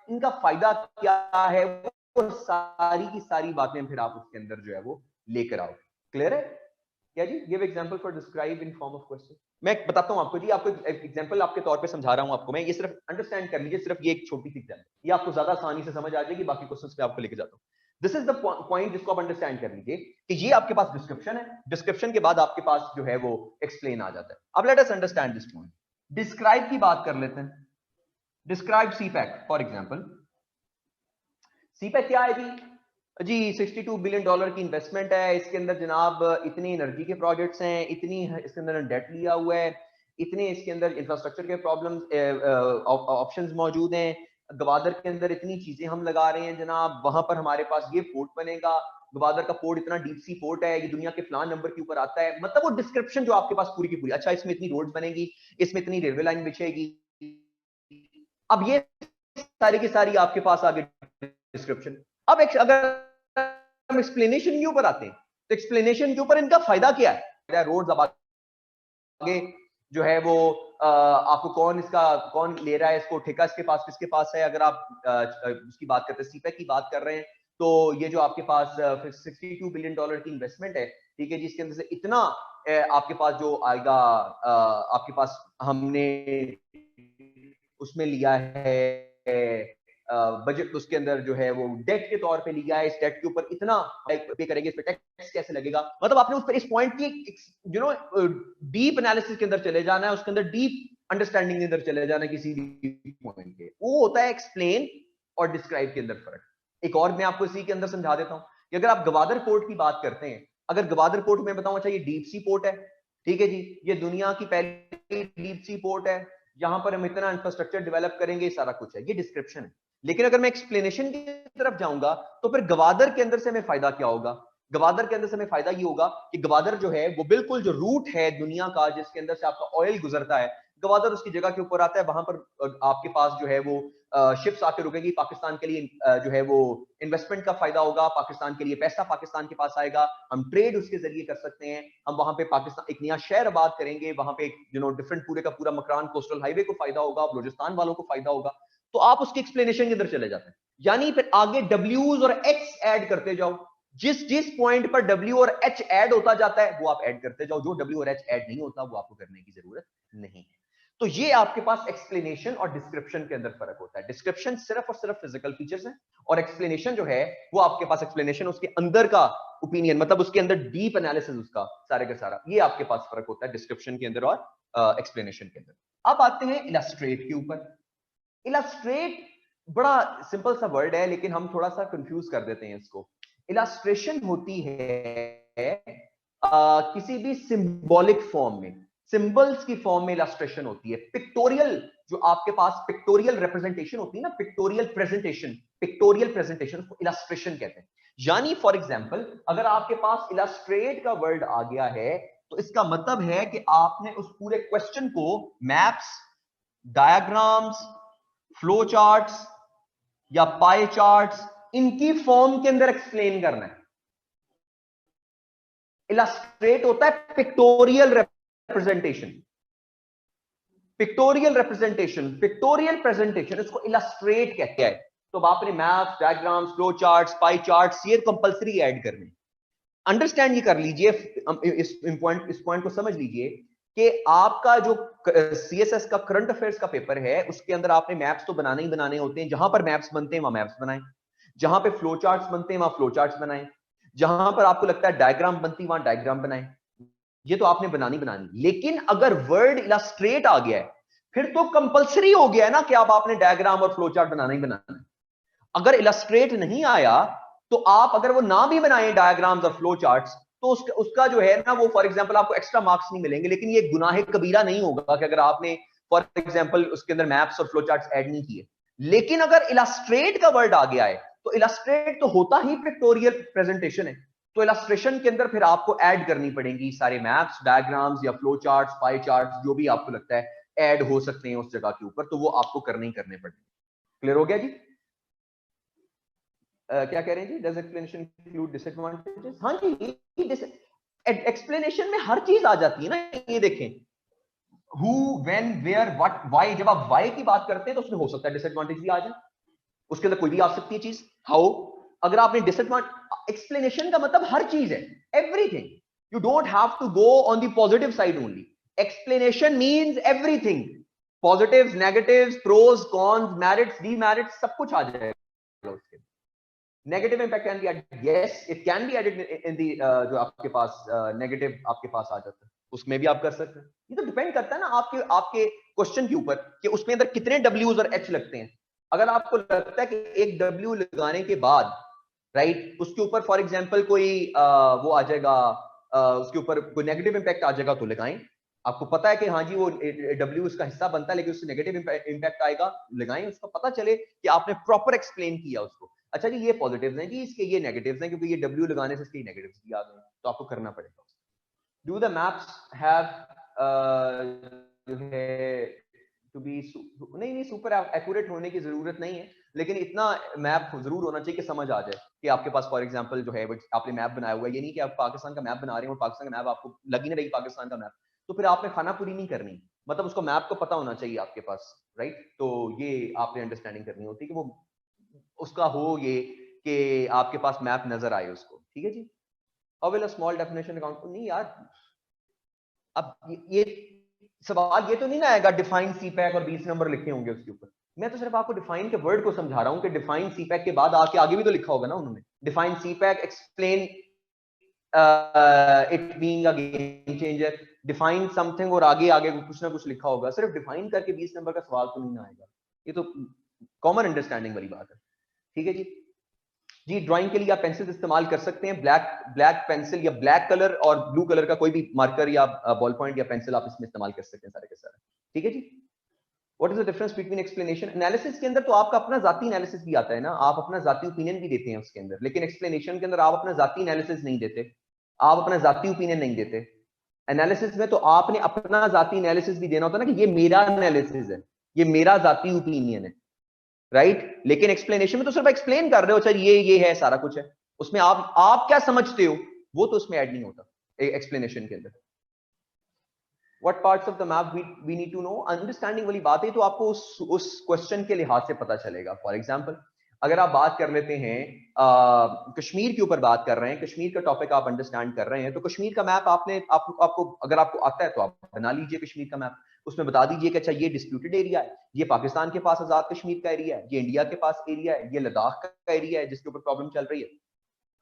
इनका फायदा क्या है, वो सारी की सारी बातें फिर आप उसके अंदर जो है वो लेकर आओ। क्लियर है क्या जी? Give example for describe in form of question. मैं बताता हूं आपको जी, आपको एग्जांपल आपके तौर पे समझा रहा हूं आपको मैं, ये सिर्फ अंडरस्टैंड कर लीजिए, सिर्फ ये एक छोटी सी एग्जांपल, ये आपको ज्यादा आसानी से समझ आ जाएगी, बाकी क्वेश्चंस पे आपको लेके जाता हूं। दिस इज द पॉइंट जिसको आप अंडरस्टैंड कर लीजिए कि ये आपके पास डिस्क्रिप्शन है, डिस्क्रिप्शन के बाद आपके पास जो है वो एक्सप्लेन आ जाता है। अब let us understand this point. Describe की बात कर लेते हैं। Describe CPEC for example. CPEC क्या है जी 62 बिलियन डॉलर की इन्वेस्टमेंट है, इसके अंदर जनाब इतनी एनर्जी के प्रोजेक्ट्स हैं, इतनी इसके अंदर डेट लिया हुआ है, इतने इसके अंदर इंफ्रास्ट्रक्चर के प्रॉब्लम्स ऑप्शंस मौजूद हैं, गवादर के अंदर इतनी चीजें हम लगा रहे हैं जनाब, वहां पर हमारे पास ये पोर्ट बनेगा, गवादर का पोर्ट इतना डीप सी पोर्ट है, ये दुनिया के फलान नंबर के ऊपर आता है। मतलब वो डिस्क्रिप्शन जो आपके पास पूरी की पूरी, अच्छा इसमें इतनी रोड्स बनेगी, इसमें इतनी रेलवे लाइन बिछेगी, अब ये सारी की सारी आपके पास आगे डिस्क्रिप्शन। अब अगर हम एक्सप्लेनेशन के ऊपर आते हैं तो एक्सप्लेनेशन के ऊपर इनका फायदा क्या है, रोड्स अब आगे जो है वो आपको कौन ले रहा है इसको, ठेका इसके पास किसके पास है, अगर आप उसकी बात करते हैं सीपैक की बात कर रहे हैं तो ये जो आपके पास $62 बिलियन की इन्वेस्टमेंट है, ठीक है जी, इसके अंदर से इतना आपके पास जो आएगा, आपके पास हमने उसमें लिया है बजट, उसके अंदर जो है वो डेट के तौर पे लिया है, इस डेट के ऊपर इतना पे करेंगे, इस पे टैक्स कैसे लगेगा, मतलब आपने उस पर इस पॉइंट की डीप एनालिसिस के अंदर चले जाना है, उसके अंदर डीप अंडरस्टैंडिंग के अंदर चले जाना है किसी भी पॉइंट के। वो होता है एक्सप्लेन और डिस्क्राइब के अंदर फर्क। एक और मैं आपको इसी के अंदर समझा देता हूं कि अगर आप गवादर पोर्ट की बात करते हैं, अगर गवादर पोर्ट में बताऊं, अच्छा ये डीप सी पोर्ट है, ठीक है जी, ये दुनिया की पहली डीप सी पोर्ट है, यहां पर हम इतना इंफ्रास्ट्रक्चर डेवलप करेंगे, सारा कुछ है, ये डिस्क्रिप्शन है। लेकिन अगर मैं एक्सप्लेनेशन की तरफ जाऊंगा तो फिर गवादर के अंदर से हमें फायदा क्या होगा? गवादर के अंदर से हमें फायदा ये होगा कि गवादर जो है वो बिल्कुल जो रूट है दुनिया का, जिसके अंदर से आपका ऑयल गुजरता है, गवादर उसकी जगह के ऊपर आता है, वहां पर आपके पास जो है वो शिप्स आके रुकेगी, पाकिस्तान के लिए जो है वो इन्वेस्टमेंट का फायदा होगा, पाकिस्तान के लिए पैसा पाकिस्तान के पास आएगा, हम ट्रेड उसके जरिए कर सकते हैं, हम वहां पे पाकिस्तान एक नया शहर आबाद करेंगे, वहां पे डिफरेंट पूरे का पूरा मकरान कोस्टल हाईवे को फायदा होगा, बलूचिस्तान वालों को फायदा होगा। तो आप उसके एक्सप्लेनेशन के अंदर चले जाते हैं, यानी फिर आगे W's और H ऐड करते जाओ, जिस जिस पॉइंट पर W और H ऐड होता जाता है वो आप ऐड करते जाओ, जो W और H ऐड नहीं होता वो आपको करने की जरूरत नहीं है। तो ये आपके पास एक्सप्लेनेशन और डिस्क्रिप्शन के अंदर फर्क होता है। डिस्क्रिप्शन सिर्फ और सिर्फ फिजिकल फीचर्स हैं, और एक्सप्लेनेशन जो है वो आपके पास एक्सप्लेनेशन उसके अंदर का ओपिनियन, मतलब उसके अंदर डीप एनालिसिस उसका सारे का सारा, ये आपके पास फर्क होता है डिस्क्रिप्शन के अंदर और एक्सप्लेनेशन के अंदर। अब आते हैं इलस्ट्रेट के ऊपर। इलस्ट्रेट बड़ा सिंपल सा वर्ड है, लेकिन हम थोड़ा सा कंफ्यूज कर देते हैं इसको। इलस्ट्रेशन होती है किसी भी सिंबॉलिक फॉर्म में, सिंबल्स की फॉर्म में इलस्ट्रेशन होती है। पिक्टोरियल, जो आपके पास पिक्टोरियल रिप्रेजेंटेशन होती है ना, पिक्टोरियल प्रेजेंटेशन उसको इलस्ट्रेशन कहते हैं। यानी फॉर एग्जांपल अगर आपके पास इलस्ट्रेट का वर्ड आ गया है तो इसका मतलब है कि आपने उस पूरे क्वेश्चन को मैप्स, डायग्राम्स, फ्लो चार्ट्स या पाई चार्ट्स, इनकी फॉर्म के अंदर एक्सप्लेन करना है। इलस्ट्रेट होता है पिक्टोरियल रिप्रेजेंटेशन, पिक्टोरियल प्रेजेंटेशन, इसको इलस्ट्रेट कहते हैं। तो आपने maps, diagrams, flow charts, pie charts ये कंपलसरी ऐड करने। अंडरस्टैंड ये कर लीजिए, इस पॉइंट को समझ लीजिए कि आपका जो सीएसएस का करंट अफेयर्स का पेपर है उसके अंदर आपने मैप्स तो बनाने ही बनाने होते हैं, जहां पर मैप्स बनते हैं वहां मैप्स बनाएं, जहां पे फ्लो चार्ट्स बनते हैं वहां फ्लो चार्ट्स बनाएं, जहां पर आपको लगता है डायग्राम बनती है वहां डायग्राम बनाएं, ये तो आपने बनानी। लेकिन अगर वर्ड इलस्ट्रेट आ गया है फिर तो कंपलसरी हो गया है ना कि अब आपने डायग्राम और फ्लो चार्ट बनाना ही बनाना है। अगर इलस्ट्रेट नहीं आया तो आप अगर वो ना भी बनाए डायग्राम्स और फ्लो चार्ट्स तो उसका जो है ना वो फॉर एग्जांपल आपको एक्स्ट्रा मार्क्स नहीं मिलेंगे, लेकिन ये गुनाह कबीरा नहीं होगा कि अगर आपने फॉर एग्जांपल उसके अंदर मैप्स और फ्लो चार्ट्स ऐड नहीं किए। लेकिन अगर इलस्ट्रेट का वर्ड आ गया है तो इलस्ट्रेट तो होता ही पिक्टोरियल प्रेजेंटेशन है, तो इलस्ट्रेशन के अंदर फिर आपको ऐड करनी पड़ेंगी सारे मैप्स, डायग्राम्स या फ्लो चार्ट्स, पाई चार्ट्स, जो भी आपको लगता है ऐड हो सकते हैं उस जगह के ऊपर, तो वो आपको करने ही करने पड़ेंगे। क्लियर हो गया जी? क्या कह रहे हैं जी? Does explanation include disadvantages? हाँ जी, एक्सप्लेनेशन में हर चीज आ जाती है ना। ये देखें, who, when, where, what, why, जब आप व्हाई की बात करते हैं तो उसमें हो सकता है डिसएडवांटेज भी आ जाए, उसके अंदर कोई भी आ सकती है चीज। हाउ, अगर आपने डिसएडवांटेज, एक्सप्लेनेशन का मतलब हर चीज है, everything. You don't have to go on the positive side only, explanation means everything, positives, negatives, pros, cons, merits, demerits, सब कुछ आ जाएगा उसके। Negative impact can be added, yes it can be added in the, जो आपके पास नेगेटिव आपके पास आ जाता है उसमें भी आप कर सकते हैं। ये तो डिपेंड करता है ना आपके क्वेश्चन के ऊपर कि उसमें अंदर कितने W's और H लगते हैं। अगर आपको लगता है कि एक W लगाने के बाद राइट उसके ऊपर फॉर एग्जांपल कोई वो आ जाएगा, उसके ऊपर कोई नेगेटिव इंपैक्ट आ जाएगा तो लगाएं। आपको पता है कि हाँ जी वो W उसका हिस्सा बनता है लेकिन उससे नेगेटिव इंपैक्ट आएगा, लगाएं, उसको पता चले कि आपने प्रॉपर एक्सप्लेन किया उसको। अच्छा जी ये पॉजिटिव्स हैं जी, इसके ये नेगेटिव्स हैं, क्योंकि ये W लगाने से इसके नेगेटिव्स भी आ गए, तो आपको करना पड़ेगा। डू द मैप्स हैव जो है टू बी, नहीं सुपर एक्यूरेट होने की जरूरत नहीं है, लेकिन इतना मैप जरूर होना चाहिए कि समझ आ जाए कि आपके पास फॉर एग्जांपल जो है आपने मैप बनाया हुआ है, ये नहीं कि आप पाकिस्तान का मैप बना रहे हो, पाकिस्तान का मैप आपको लग ही नहीं रही पाकिस्तान का मैप, तो फिर आपने खाना पूरी नहीं करनी, मतलब उसको मैप को पता होना चाहिए आपके पास, राइट। तो ये आपने अंडरस्टैंडिंग करनी होती है कि वो उसका हो ये कि आपके पास मैप नजर आए उसको, ठीक है जी। How will a small definition account, नहीं यार, अब ये सवाल ये तो नहीं ना आएगा डिफाइन सीपैक और 20 नंबर लिखे होंगे उसके ऊपर। मैं तो सिर्फ आपको डिफाइन के वर्ड को समझा रहा हूं कि डिफाइन सीपैक के बाद आगे भी तो लिखा होगा ना उन्होंने, define CPEC, explain it being a game changer, define something, और आगे कुछ ना कुछ लिखा होगा। सिर्फ डिफाइन करके 20 नंबर का सवाल तो नहीं ना आएगा, ये तो कॉमन अंडरस्टैंडिंग वाली बात है, ठीक है जी। जी ड्राइंग के लिए आप पेंसिल इस्तेमाल कर सकते हैं, ब्लैक पेंसिल या ब्लैक कलर और ब्लू कलर का कोई भी मार्कर या बॉल पॉइंट या पेंसिल आप इसमें इस्तेमाल कर सकते हैं सारे के सारे, ठीक है जी। What is the difference between explanation analysis के अंदर? तो आपका अपना जाती एनालिसिस भी आता है ना, आप अपना जाती ओपिनियन भी देते हैं उसके अंदर, लेकिन एक्सप्लेनेशन के अंदर आप अपना जाती एनालिसिस नहीं देते, आप अपना जाती ओपिनियन नहीं देते। एनालिसिस में तो आपने अपना जाती एनालिसिस भी देना होता है ना, कि ये मेरा एनालिसिस है, ये मेरा जाती ओपिनियन है, राइट। लेकिन एक्सप्लेनेशन में तो सिर्फ एक्सप्लेन कर रहे हो, सर ये है सारा कुछ है, उसमें आप क्या समझते हो वो तो उसमें ऐड नहीं होता एक्सप्लेनेशन के अंदर। What parts of the map we need to know, understanding वाली बात है तो आपको उस क्वेश्चन के लिहाज से पता चलेगा। फॉर एग्जांपल अगर आप बात कर लेते हैं कश्मीर के ऊपर बात कर रहे हैं, कश्मीर का टॉपिक आप अंडरस्टैंड कर रहे हैं, तो कश्मीर का मैप आपको अगर आपको आता है तो आप बना लीजिए कश्मीर का मैप, उसमें बता दीजिए कि अच्छा ये डिस्प्यूटेड एरिया है, ये पाकिस्तान के पास आजाद कश्मीर का एरिया है, ये इंडिया के पास एरिया है, ये लद्दाख का एरिया है जिसके ऊपर प्रॉब्लम चल रही है,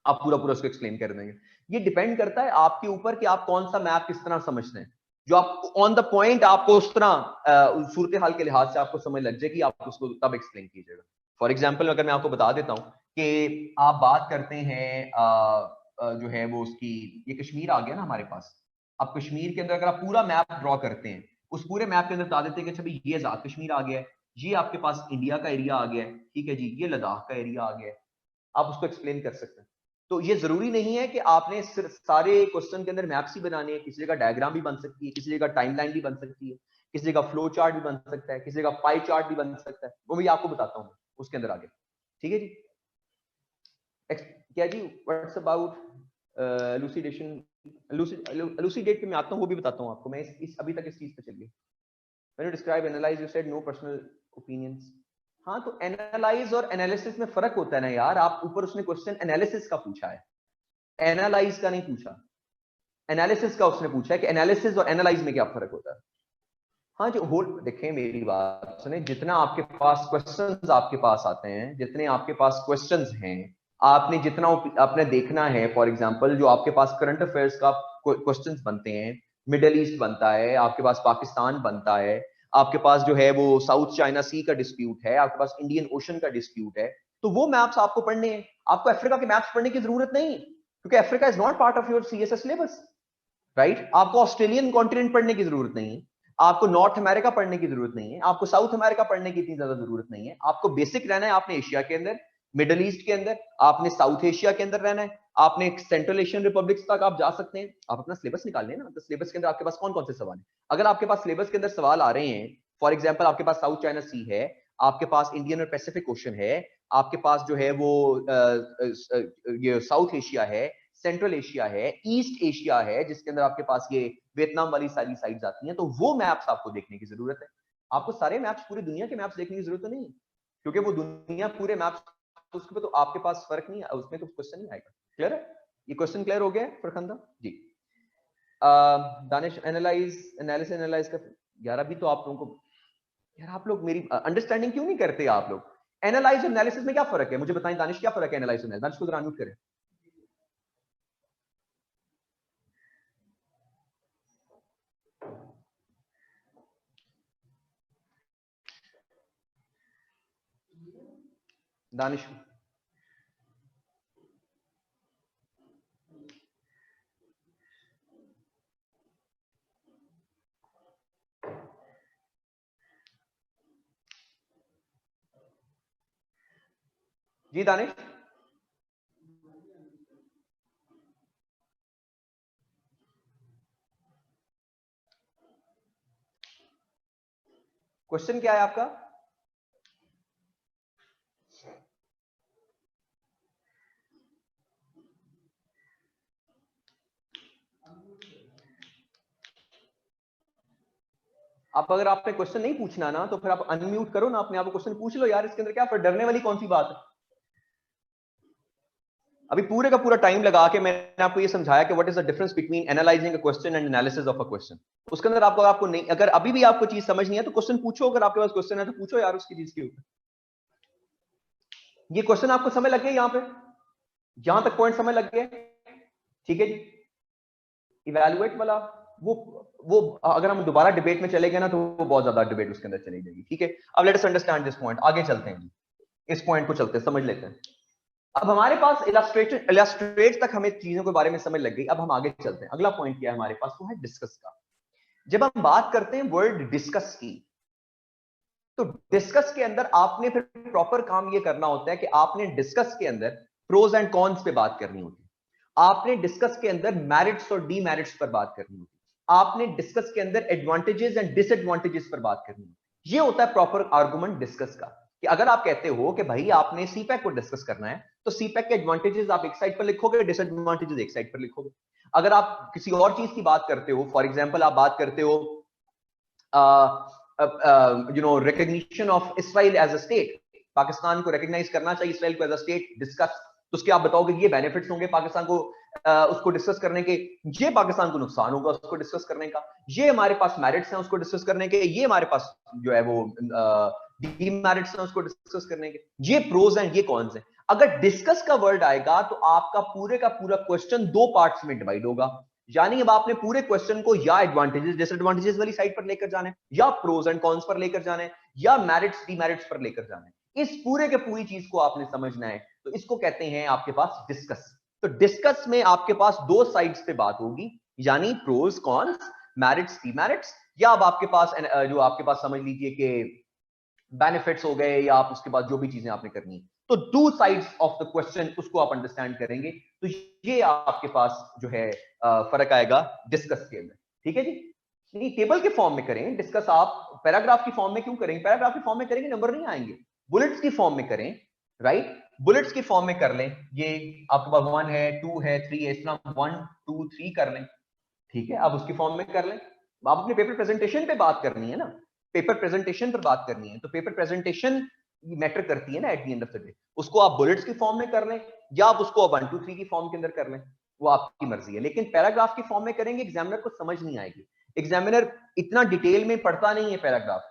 आप पूरा उसको एक्सप्लेन कर देंगे। ये डिपेंड करता है आपके ऊपर कि आप कौन सा मैप किस तरह समझते हैं, जो आप ऑन द पॉइंट आपको उस तरह सूरत हाल के लिहाज से आपको समझ लग जाएगी, आप उसको तब एक्सप्लेन कीजिएगा। फॉर एग्जाम्पल अगर मैं आपको बता देता हूँ कि आप बात करते हैं जो है वो उसकी, ये कश्मीर आ गया ना हमारे पास, अब कश्मीर के अंदर अगर आप पूरा मैप ड्रॉ करते हैं, उस पूरे मैप के अंदर बता देते हैं कि अच्छा भाई ये आजाद कश्मीर आ गया है, ये आपके पास इंडिया का एरिया आ गया है, ठीक है जी, ये लद्दाख का एरिया आ गया है, आप उसको एक्सप्लेन कर सकते हैं। तो ये जरूरी नहीं है कि आपने सिर्फ सारे क्वेश्चन के अंदर मैप्स ही बनाने हैं, किसी जगह डायग्राम भी बन सकती है, किसी जगह टाइमलाइन भी बन सकती है, किसी जगह फ्लो चार्ट भी बन सकता है, किसी जगह पाई चार्ट भी बन सकता है, वो भी आपको बताता हूँ उसके अंदर आगे, ठीक है जी। क्या जी व्हाट्स अबाउट लूसिडेशन, लूसिडेट पे मैं आता हूँ, वो भी बताता हूँ आपको मैं, इस अभी तक इस चीज पे चलिए। When you describe analyze you said no personal opinions. हाँ तो एनालाइज और एनालिसिस में फर्क होता है ना यार, आप ऊपर उसने क्वेश्चन एनालिसिस का पूछा है, एनालाइज का नहीं पूछा, एनालिसिस का उसने पूछा है कि एनालिसिस और एनालाइज में क्या फर्क होता है। हाँ जो होल देखें मेरी बात सुने, जितना आपके पास क्वेश्चंस आपके पास आते हैं, जितने आपके पास क्वेश्चंस हैं, आपने जितना आपने देखना है, फॉर एग्जांपल जो आपके पास करंट अफेयर्स का क्वेश्चंस बनते हैं, मिडल ईस्ट बनता है, आपके पास पाकिस्तान बनता है, आपके पास जो है वो साउथ चाइना सी का डिस्प्यूट है, आपके पास इंडियन ओशन का डिस्प्यूट है, तो वो मैप्स आपको पढ़ने हैं। आपको अफ्रीका के मैप्स पढ़ने की जरूरत नहीं, क्योंकि Africa is not part of your CSS syllabus, right. आपको ऑस्ट्रेलियन कॉन्टिनेंट पढ़ने की जरूरत नहीं है, आपको नॉर्थ अमेरिका पढ़ने की जरूरत नहीं है, आपको साउथ अमेरिका पढ़ने की इतनी ज्यादा जरूरत नहीं है। आपको बेसिक रहना है, आपने एशिया के अंदर, मिडल ईस्ट के अंदर, आपने साउथ एशिया के अंदर रहना है, आपने सेंट्रल एशियन रिपब्लिक्स तक आप जा सकते हैं। आप अपना सिलेबस निकाल लें ना, तो सिलेबस के अंदर आपके पास कौन कौन से सवाल है। अगर आपके पास सिलेबस के अंदर सवाल आ रहे हैं, फॉर एग्जाम्पल आपके पास साउथ चाइना सी है, आपके पास इंडियन और पैसिफिक ओशन है, आपके पास जो है वो ये साउथ एशिया है, सेंट्रल एशिया है, ईस्ट एशिया है, जिसके अंदर आपके पास ये वियतनाम वाली सारी साइड्स आती हैं, तो वो मैप्स आपको देखने की जरूरत है। आपको सारे मैप्स, पूरी दुनिया के मैप्स देखने की जरूरत नहीं है, क्योंकि वो दुनिया पूरे मैप्स, उसके पे तो आपके पास फर्क नहीं है, उसमें तो क्वेश्चन नहीं आएगा। क्लियर है? ये क्वेश्चन क्लियर हो गया फरखंदा जी? दानिश एनालिस का यार, अभी तो आप लोगों को यार, आप लोग मेरी अंडरस्टैंडिंग क्यों नहीं करते आप लोग? एनालाइज और एनालिसिस में क्या फर्क है मुझे बताएं दानिश, क्या फर्क है एनालाइज और एनालिसिस? दानिश को जरा अनम्यूट करें। दानिश जी, दानिश क्वेश्चन क्या है आपका? आप अगर आपने क्वेश्चन नहीं पूछना ना, तो फिर आप अनम्यूट करो ना अपने आप को, क्वेश्चन पूछ लो यार, इसके अंदर क्या डरने वाली कौन सी बात है? अभी पूरे का पूरा टाइम लगा के मैंने आपको ये समझाया कि what is the difference between analysing a question and analysis of a question. उसके अंदर आपको नहीं, अगर अभी भी आपको चीज समझ नहीं है तो क्वेश्चन पूछो, अगर आपके पास क्वेश्चन है तो पूछो यार उसकी चीज के ऊपर। ये क्वेश्चन आपको समझ लग गया यहाँ पे, यहां तक पॉइंट समझ लग गया, ठीक है जी। इवैल्यूएट वाला वो अगर हम दोबारा डिबेट में चले गए ना तो वो बहुत ज्यादा डिबेट उसके अंदर चली जाएगी, ठीक है। अब let us understand this point, आगे चलते हैं जी, इस पॉइंट को चलते हैं, समझ लेते हैं। अब हमारे पास इलस्ट्रेट तक हमें चीजों के बारे में समझ लग गई। अब हम आगे चलते हैं, अगला पॉइंट क्या है हमारे पास, वो है डिस्कस का। जब हम बात करते हैं वर्ड डिस्कस की, तो डिस्कस के अंदर आपने फिर प्रॉपर काम ये करना होता है कि आपने डिस्कस के अंदर प्रोज एंड कॉन्स पे बात करनी होती है, आपने डिस्कस के अंदर मेरिट्स और डीमेरिट्स पर बात करनी होती है, आपने डिस्कस के अंदर एडवांटेजेस एंड डिसएडवांटेजेस पर बात करनी होती है। ये होता है प्रॉपर आर्गुमेंट डिस्कस का। कि अगर आप कहते हो कि भाई आपने सीपैक को डिस्कस करना है, तो सीपैक के एडवांटेजेस आप एक साइड पर लिखोगे, डिसएडवांटेजेस एक साइड पर लिखोगे। अगर आप किसी और चीज की बात करते हो, फॉर एग्जांपल आप बात करते हो recognition of Israel as a state, Pakistan को रिकॉग्नाइज करना चाहिए इजराइल को एज अ स्टेट, डिस्कस, तो उसके आप बताओगे ये बेनिफिट्स होंगे पाकिस्तान को उसको डिस्कस करने के, ये पाकिस्तान को नुकसान होगा उसको डिस्कस करने का, ये हमारे पास मेरिट्स हैं उसको डिस्कस करने के, ये हमारे पास जो है वो डीमेरिट्स हैं उसको डिस्कस करने के, ये प्रोज हैं ये कॉन्स हैं। अगर डिस्कस का वर्ड आएगा तो आपका पूरे का पूरा क्वेश्चन दो पार्ट्स में डिवाइड होगा, यानी अब आपने पूरे क्वेश्चन को या एडवांटेजेस डिसएडवांटेजेस वाली साइड पर लेकर जाना है, या प्रोज एंड कॉन्स पर लेकर जाना है, या मेरिट्स डीमेरिट्स पर लेकर जाना है। इस पूरे के पूरी चीज को आपने समझना है, तो इसको कहते हैं आपके पास डिस्कस। तो डिस्कस में आपके पास दो साइड्स पे बात होगी, यानी प्रोज कॉन्स, मेरिट्स डीमेरिट्स, या अब आपके पास जो आपके पास समझ लीजिए कि बेनिफिट्स हो गए, या आप उसके बाद जो भी चीजें आपने करनी है, तो two sides of the question उसको आप अंडरस्टैंड करेंगे। तो ये आपके पास जो है फर्क आएगा डिस्कस के अंदर, ठीक है जी। नहीं टेबल के फॉर्म में करें डिस्कस, आप पैराग्राफ की फॉर्म में क्यों करेंगे, पैराग्राफ की फॉर्म में करेंगे नंबर नहीं आएंगे, बुलेट्स की फॉर्म में करें, राइट, बुलेट्स की फॉर्म में कर लें, ये आपके पास 1 है 2 है 3 है, इस तरह 1 2 3 कर लें, ठीक है, आप उसकी फॉर्म में कर लें। आप अपने पेपर प्रेजेंटेशन पे बात करनी है ना, पेपर प्रेजेंटेशन पर बात करनी है, तो पेपर प्रेजेंटेशन मैटर करती है ना at the end of the day, उसको आप बुलेट्स की फॉर्म में कर लें या आप उसको 1 2 3 की फॉर्म के अंदर कर लें, वो आपकी मर्जी है। लेकिन पैराग्राफ की फॉर्म में करेंगे एग्जामिनर को समझ नहीं आएगी, एग्जामिनर इतना डिटेल में पढ़ता नहीं है पैराग्राफ,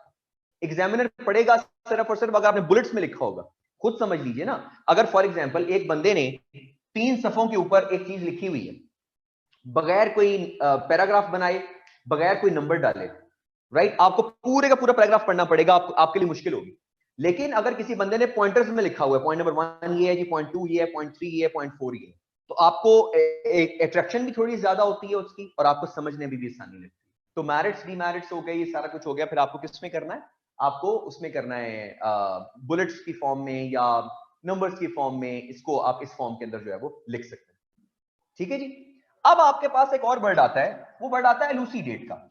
एग्जामिनर पढ़ेगा सिर्फ और सिर्फ अगर आपने बुलेट्स में लिखा होगा। खुद समझ लीजिए ना, अगर फॉर एग्जांपल एक बंदे ने 3 सफ़ों के ऊपर एक चीज लिखी हुई है, बगैर कोई पैराग्राफ बनाए, बगैर कोई नंबर डाले, राइट, आपको पूरे का पूरा पैराग्राफ पढ़ना पड़ेगा, आपके लिए मुश्किल होगी। लेकिन अगर किसी बंदे ने पॉइंटर्स में लिखा हुआ है, पॉइंट नंबर 1 ये है जी, पॉइंट 2 ये है, पॉइंट 3 ये है, पॉइंट 4 ये है, तो आपको अट्रैक्शन भी थोड़ी ज्यादा होती है उसकी, और आपको समझने में भी आसानी लगती है। तो मैरिट्स डीमेरिट्स हो गए, ये सारा कुछ हो गया, फिर आपको किस में करना है, आपको उसमें करना है बुलेट्स की फॉर्म में या नंबर्स की फॉर्म में, इसको आप इस फॉर्म के अंदर जो है वो लिख सकते हैं, ठीक है जी। अब आपके पास एक और वर्ड आता है, वो वर्ड आता है एलूसीडेट का।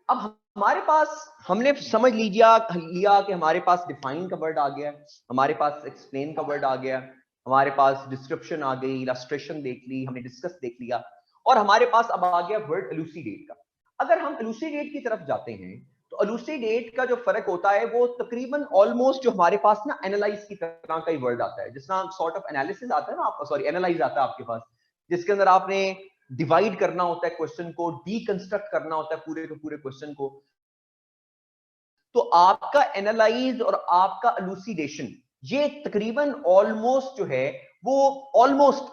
अब हमारे पास हमने समझ लिया कि हमारे पास डिफाइन का वर्ड आ गया, हमारे पास एक्सप्लेन का वर्ड आ गया, हमारे पास डिस्क्रिप्शन आ गई, इलस्ट्रेशन देख ली, हमने डिस्कस देख लिया, और हमारे पास अब आ गया वर्ड एलूसीडेट का। अगर हम एलूसीडेट की तरफ जाते हैं तो एलूसीडेट का जो फर्क होता है वो तकरीबन ऑलमोस्ट जो हमारे पास ना एनालाइज की तरह का ही वर्ड आता है, जिस तरह सॉर्ट ऑफ एनालिसिस आता है ना, सॉरी एनालाइज आता है आपके पास, जिसके अंदर आपने डिवाइड करना होता है क्वेश्चन को, डीकंस्ट्रक्ट करना होता है पूरे के पूरे क्वेश्चन को। तो आपका एनालाइज और आपका एलूसीडेशन ये तकरीबन ऑलमोस्ट जो है वो ऑलमोस्ट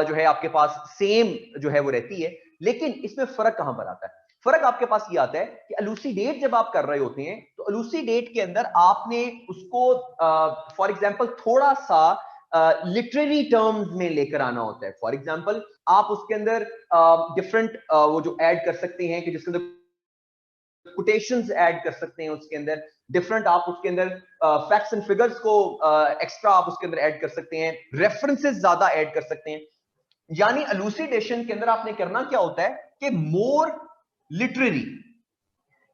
जो है आपके पास सेम जो है वो रहती है। लेकिन इसमें फर्क कहां पर आता है, फर्क आपके पास ये आता है कि एलूसीडेट जब आप कर रहे होते हैं तो एलूसीडेट के अंदर आपने उसको फॉर एग्जांपल थोड़ा सा लिटरेरी टर्म्स में लेकर आना होता है। फॉर एग्जांपल आप उसके अंदर डिफरेंट वो जो ऐड कर सकते हैं कि जिसके अंदर कोटेशंस ऐड कर सकते हैं, उसके अंदर डिफरेंट आप उसके अंदर फैक्ट्स एंड फिगर्स को एक्स्ट्रा आप उसके अंदर ऐड कर सकते हैं, रेफरेंसेस ज्यादा ऐड कर सकते हैं। यानी एलूसीडेशन के अंदर आपने करना क्या होता है कि मोर लिटरेरी,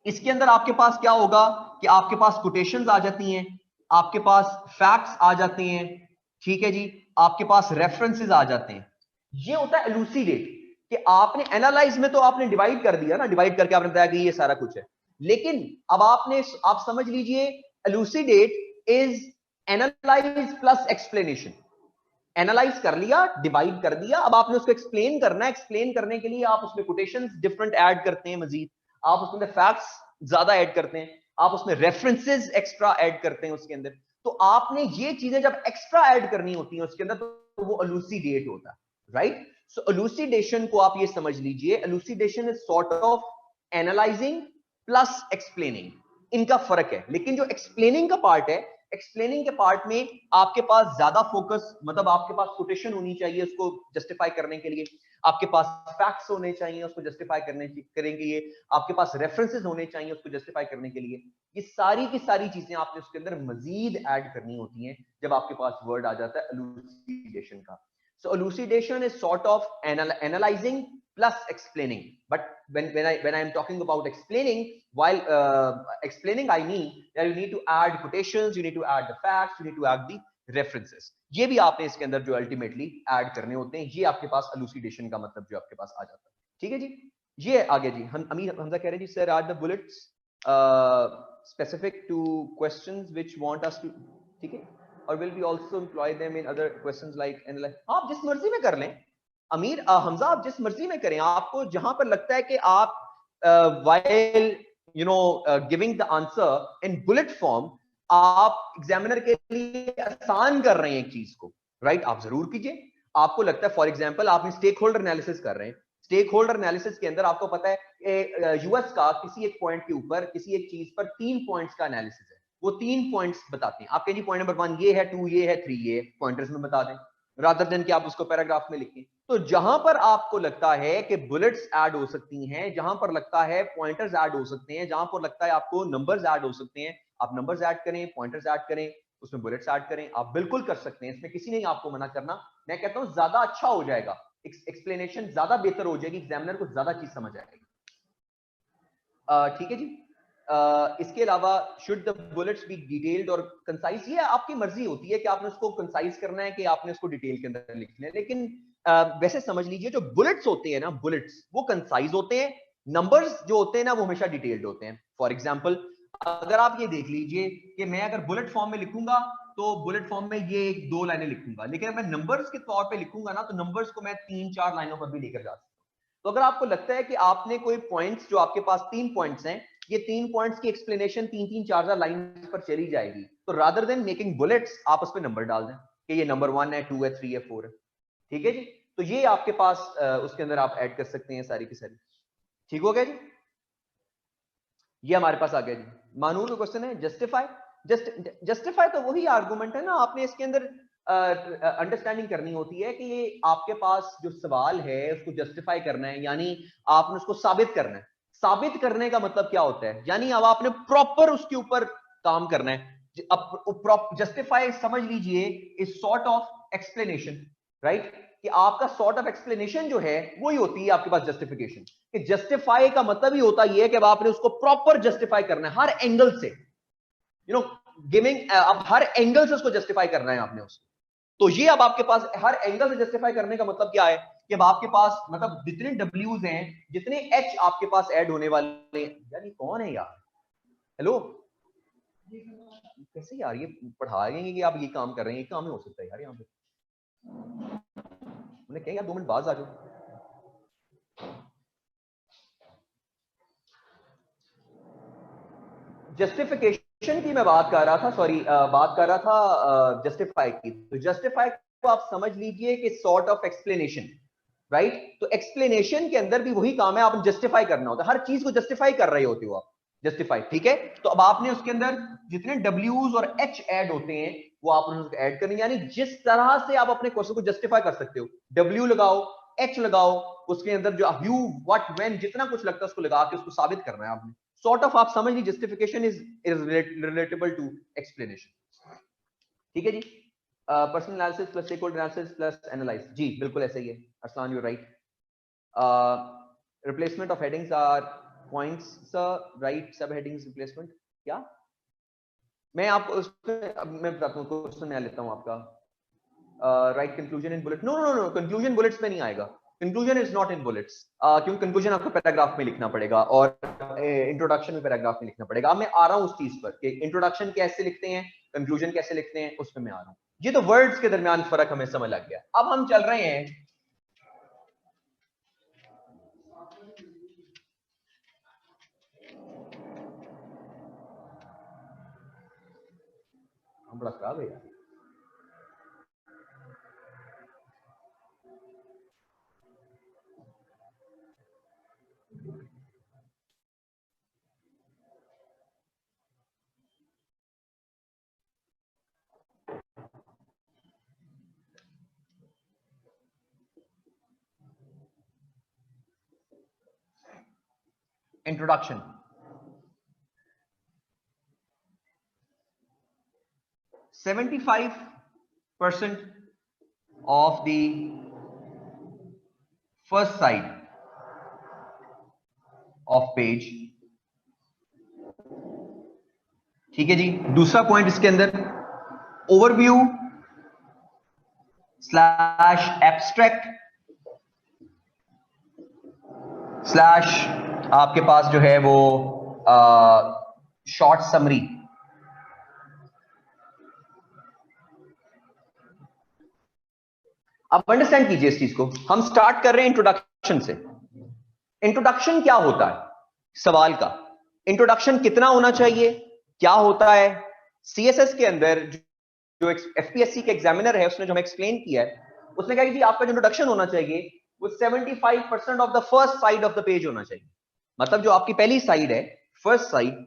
इसके अंदर आपके पास क्या होगा कि आपके पास कोटेशंस आ जाती हैं, आपके पास फैक्ट्स आ जाते हैं, ठीक है जी, आपके पास रेफरेंसेस आ जाते हैं। ये होता है एलुसिडेट, कि आपने एनालाइज में तो आपने डिवाइड कर दिया ना, डिवाइड करके आपने बताया कि ये सारा कुछ है, लेकिन अब आप समझ लीजिए elucidate is analyse plus explanation. Analyse कर लिया, डिवाइड कर दिया, अब आपने उसको एक्सप्लेन करना है। एक्सप्लेन करने के लिए आप उसमें कोटेशंस डिफरेंट ऐड करते हैं, मजीद आप उसमें फैक्ट्स ज्यादा ऐड करते हैं, आप उसमें रेफरेंसेस एक्स्ट्रा ऐड करते हैं उसके अंदर। तो आपने ये चीजें जब एक्स्ट्रा ऐड करनी होती हैं उसके अंदर, तो वो एलुसिडेट होता है, राइट। सो एलुसिडेशन को आप ये समझ लीजिए, elucidation is sort of analysing plus explaining, इनका फर्क है। लेकिन जो एक्सप्लेनिंग का पार्ट है, एक्सप्लेनिंग के पार्ट में आपके पास ज्यादा फोकस, मतलब आपके पास कोटेशन होनी चाहिए उसको जस्टिफाई करने के लिए, आपके पास फैक्ट्स होने चाहिए उसको जस्टिफाई करने के लिए, आपके पास रेफरेंसेस होने चाहिए उसको जस्टिफाई करने के लिए। ये सारी की सारी चीजें आपने उसके अंदर मजीद ऐड करनी होती हैं जब आपके पास वर्ड आ जाता है एलुसिडेशन का। So elucidation is sort of analysing plus explaining, but when I am talking about explaining, while explaining I mean that you need to add quotations, you need to add the facts, you need to add the references. ये भी आपने इसके अंदर जो अल्टीमेटली ऐड करने होते हैं, ये आपके पास एलुसिडेशन का मतलब जो आपके पास आ जाता है। ठीक है जी, ये आगे जी अमीर हमजा कह रहे हैं जी, sir are the bullets specific to questions which want us to, ठीक है, और will we also employ them in other questions like आप जिस मर्जी में कर लें अमीर, हमजा आप जिस मर्जी में करें, आपको जहां पर लगता है कि आप while you know giving the answer in bullet form आप एग्जामिनर के लिए आसान कर रहे हैं एक चीज को, राइट, आप जरूर कीजिए। आपको लगता है फॉर एग्जांपल आपने स्टेक होल्डर एनालिसिस कर रहे हैं, स्टेक होल्डर एनालिसिस के अंदर आपको पता है यूएस का किसी एक पॉइंट के ऊपर किसी एक चीज पर 3 पॉइंट्स का एनालिसिस है, वो 3 पॉइंट्स बताते हैं। आप कहेंगे पॉइंट नंबर 1 ये है, 2 ये है, 3 ये, पॉइंटर्स में बता दें रादर देन कि आप उसको पैराग्राफ में लिखें। तो जहां पर आपको लगता है कि बुलेट्स ऐड हो सकती हैं, जहां पर लगता है पॉइंटर्स ऐड हो सकते हैं, जहां पर लगता है आपको नंबर्स ऐड हो सकते हैं, आप नंबर्स ऐड करें, पॉइंटर्स ऐड करें, उसमें बुलेट्स ऐड करें, आप बिल्कुल कर सकते हैं, इसमें किसी ने आपको मना करना। मैं कहता हूं ज्यादा अच्छा हो जाएगा, एक्सप्लेनेशन ज्यादा बेहतर हो जाएगी, एग्जामिनर को ज्यादा चीज समझ आएगी। ठीक है जी। इसके अलावा should the bullets be detailed और कंसाइज, ये आपकी मर्जी होती है कि आपने उसको कंसाइज करना है कि आपने उसको डिटेल के अंदर लिखना है, लेकिन वैसे समझ लीजिए जो बुलेट्स होते हैं ना, बुलेट्स वो कंसाइज होते हैं, नंबर्स जो होते हैं ना वो हमेशा डिटेल्ड होते हैं। फॉर एग्जांपल अगर आप ये देख लीजिए कि मैं अगर बुलेट फॉर्म में लिखूंगा तो बुलेट फॉर्म में ये 1-2 लाइनें लिखूंगा, लेकिन अगर मैं नंबर्स के तौर पे लिखूंगा ना तो नंबर्स को मैं 3-4 लाइनों पर भी लेकर जा सकता हूं। तो अगर आपको लगता है कि आपने कोई पॉइंट्स, जो आपके पास 3 पॉइंट्स हैं, ये 3 पॉइंट्स की एक्सप्लेनेशन 3-4 लाइन पर चली जाएगी, तो रादर देन मेकिंग बुलेट्स आप उस पर नंबर डाल दें कि ये नंबर 1 है, 2 है, 3 है, 4 है। ठीक है जी, तो ये आपके पास उसके अंदर आप ऐड कर सकते हैं सारी की सारी। ठीक हो गया जी, ये हमारे पास आ गया जी। मानूर का क्वेश्चन है जस्टिफाई, जस्टिफाई तो वही आर्गुमेंट है ना, आपने इसके अंदर अंडरस्टैंडिंग करनी होती है कि ये आपके पास जो सवाल है उसको जस्टिफाई करना है, यानी आपने उसको साबित करना है। साबित करने का मतलब क्या होता है, यानी अब आपने प्रॉपर उसके ऊपर काम करना है। अब जस्टिफाई समझ लीजिए is sort of explanation, right, कि आपका सॉर्ट ऑफ एक्सप्लेनेशन जो है वही होती है आपके पास जस्टिफिकेशन। कि जस्टिफाई का मतलब ही होता है कि अब आपने उसको प्रॉपर जस्टिफाई करना है हर एंगल से, यू नो गिविंग, अब हर एंगल से उसको जस्टिफाई करना है आपने उसको। तो ये अब आपके पास हर एंगल से जस्टिफाई करने का मतलब क्या है कि अब आपके पास मतलब जितने डब्ल्यूज हैं, जितने एच आपके पास ऐड होने वाले हैं। यार ये कौन है यार, हेलो कैसे यार ये पढ़ाएंगे कि आप ये काम कर रहे हैं, ये काम नहीं हो सकता यार। यहाँ पे उन्हें कहें यार 2 मिनट बाद आ जाओ। जस्टिफिकेशन की मैं बात कर रहा था, सॉरी बात कर रहा था जस्टिफाई की। तो जस्टिफाई को आप समझ लीजिए कि सॉर्ट ऑफ एक्सप्लेनेशन, राइट। तो एक्सप्लेनेशन के अंदर भी वही काम है, आपने जस्टिफाई करना होता है, हर चीज को जस्टिफाई कर रहे होते हो आप, जस्टिफाई। ठीक है, तो अब आपने उसके अंदर जितने डब्ल्यूज और एच ऐड होते हैं वो आपने उसको ऐड करनी, यानी जिस तरह से आप अपने क्वेश्चन को जस्टिफाई कर सकते हो, डब्ल्यू लगाओ, एच लगाओ, उसके अंदर जो हु, व्हाट, व्हेन, जितना कुछ लगता है उसको लगा के उसको साबित करना है आपने। सॉर्ट ऑफ आप समझ लीजिए justification is relatable to explanation. ठीक है जी। Personal analysis plus stakeholder analysis plus analyse, जी बिल्कुल ऐसे ही है Arsalan, you right. Replacement of headings or points sir, right, सब हेडिंग्स रिप्लेसमेंट। क्या मैं आपको उसमें मैं बताता हूँ, क्वेश्चन मैं लेता हूँ आपका। Right conclusion in bullet, no no no, conclusion bullets में नहीं आएगा, conclusion is not in bullets, क्योंकि कंक्लूजन आपको पैराग्राफ में लिखना पड़ेगा और इंट्रोडक्शन में पैराग्राफ में लिखना पड़ेगा। अब मैं आ रहा हूं उस चीज पर कि इंट्रोडक्शन कैसे लिखते हैं, कंक्लूजन कैसे लिखते हैं, उस पर मैं आ रहा हूं। ये तो वर्ड्स के दरमियान फर्क हमें समझ लग गया। अब हम चल रहे हैं बड़ा खराब है यार। Introduction, %75 of the first side of page, ठीक है जी। दूसरा पॉइंट इसके अंदर ओवरव्यू स्लैश एब्स्ट्रैक्ट स्लैश आपके पास जो है वो शॉर्ट समरी। अब अंडरस्टैंड कीजिए इस चीज को। हम स्टार्ट कर रहे हैं इंट्रोडक्शन से। इंट्रोडक्शन क्या होता है सवाल का, इंट्रोडक्शन कितना होना चाहिए, क्या होता है। सीएसएस के अंदर जो एफपीएससी के एग्जामिनर है उसने जो हमें एक्सप्लेन किया है, उसने कहा कि आपका जो इंट्रोडक्शन होना चाहिए वो 75% of the first side of the page होना चाहिए। मतलब जो आपकी पहली साइड है, फर्स्ट साइड,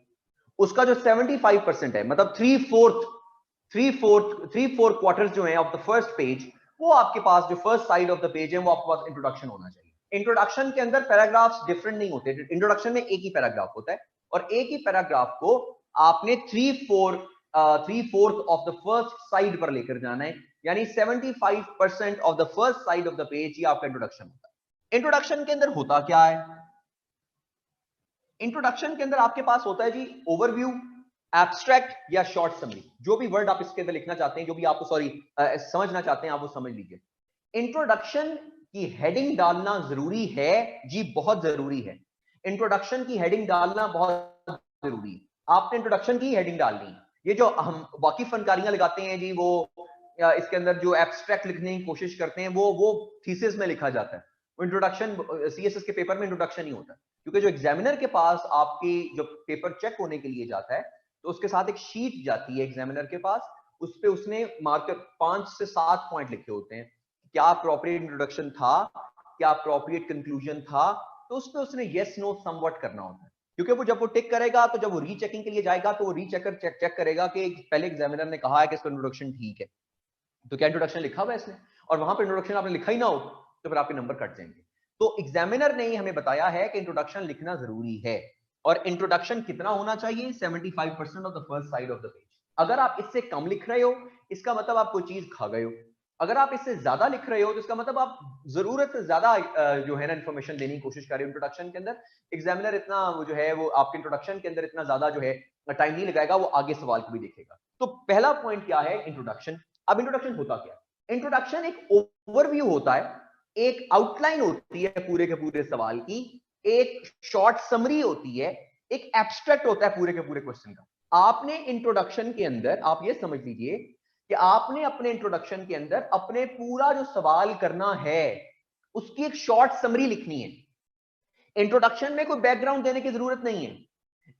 उसका जो 75% है, मतलब 3/4 क्वार्टर्स जो है ऑफ द फर्स्ट पेज, वो आपके पास जो first side of the page है वो आपके पास इंट्रोडक्शन होना चाहिए। इंट्रोडक्शन के अंदर पैराग्राफ्स डिफरेंट नहीं होते। इंट्रोडक्शन में एक ही पैराग्राफ होता है और एक ही पैराग्राफ को आपने 3/4 ऑफ द फर्स्ट साइड पर लेकर जाना है, यानी 75% of the first side of the page ही आपका इंट्रोडक्शन होता है। इंट्रोडक्शन के अंदर होता क्या है, इंट्रोडक्शन के अंदर आपके पास होता है जी ओवरव्यू, एब्स्ट्रैक्ट या शॉर्ट समरी, जो भी वर्ड आप इसके अंदर लिखना चाहते हैं, जो भी आपको समझना चाहते हैं आप वो समझ लीजिए। इंट्रोडक्शन की हेडिंग डालना जरूरी है जी, बहुत जरूरी है। इंट्रोडक्शन की हेडिंग डालना बहुत जरूरी है। आपने इंट्रोडक्शन की हेडिंग डालनी। ये जो हम बाकी फनकारियां लगाते हैं जी, वो इसके अंदर जो एब्स्ट्रैक्ट लिखने की कोशिश करते हैं वो थीसिस में लिखा जाता है। इंट्रोडक्शन सीएसएस के पेपर में इंट्रोडक्शन नहीं होता, क्योंकि जो एग्जामिनर के पास आपकी जो पेपर चेक होने के लिए जाता है तो उसके साथ एक शीट जाती है एग्जामिनर के पास, उस पे उसने मार्कर 5 से 7 पॉइंट लिखे होते हैं। क्या अप्रोप्रिएट इंट्रोडक्शन था, क्या अप्रोप्रिएट कंक्लूजन था, तो उस पे उसने यस नो समवट करना होता है। क्योंकि वो जब वो टिक करेगा तो जब वो रीचेकिंग के लिए जाएगा तो वो रीचेकर चेक करेगा कि पहले एग्जामिनर ने कहा है कि इसका इंट्रोडक्शन ठीक है, तो क्या इंट्रोडक्शन लिखा हुआ है इसने, और वहां पर इंट्रोडक्शन आपने लिखा ही ना हो तो फिर आपके नंबर कट जाएंगे। तो एग्जामिनर ने हमें बताया है कि इंट्रोडक्शन लिखना जरूरी है, और इंट्रोडक्शन कितना होना चाहिए, 75% of the first side of the page. अगर आप इससे कम लिख रहे हो इसका मतलब आप कोई चीज खा गए हो, अगर आप इससे ज्यादा लिख रहे हो तो इसका मतलब आप जरूरत से ज्यादा जो है ना इंफॉर्मेशन देने की कोशिश कर रहे हो इंट्रोडक्शन के अंदर। एग्जामिनर इतना वो जो है वो आपके इंट्रोडक्शन के अंदर इतना ज्यादा जो है टाइम नहीं लगाएगा, वो आगे सवाल को भी देखेगा। तो पहला पॉइंट क्या है, इंट्रोडक्शन। अब इंट्रोडक्शन होता क्या है, इंट्रोडक्शन एक ओवरव्यू होता है, एक आउटलाइन होती है पूरे के पूरे सवाल की, एक शॉर्ट समरी होती है, एक एब्स्ट्रैक्ट होता है पूरे के पूरे क्वेश्चन का। आपने इंट्रोडक्शन के अंदर आप ये समझ लीजिए कि आपने अपने इंट्रोडक्शन के अंदर अपने पूरा जो सवाल करना है उसकी एक शॉर्ट समरी लिखनी है। इंट्रोडक्शन में कोई बैकग्राउंड देने की जरूरत नहीं है,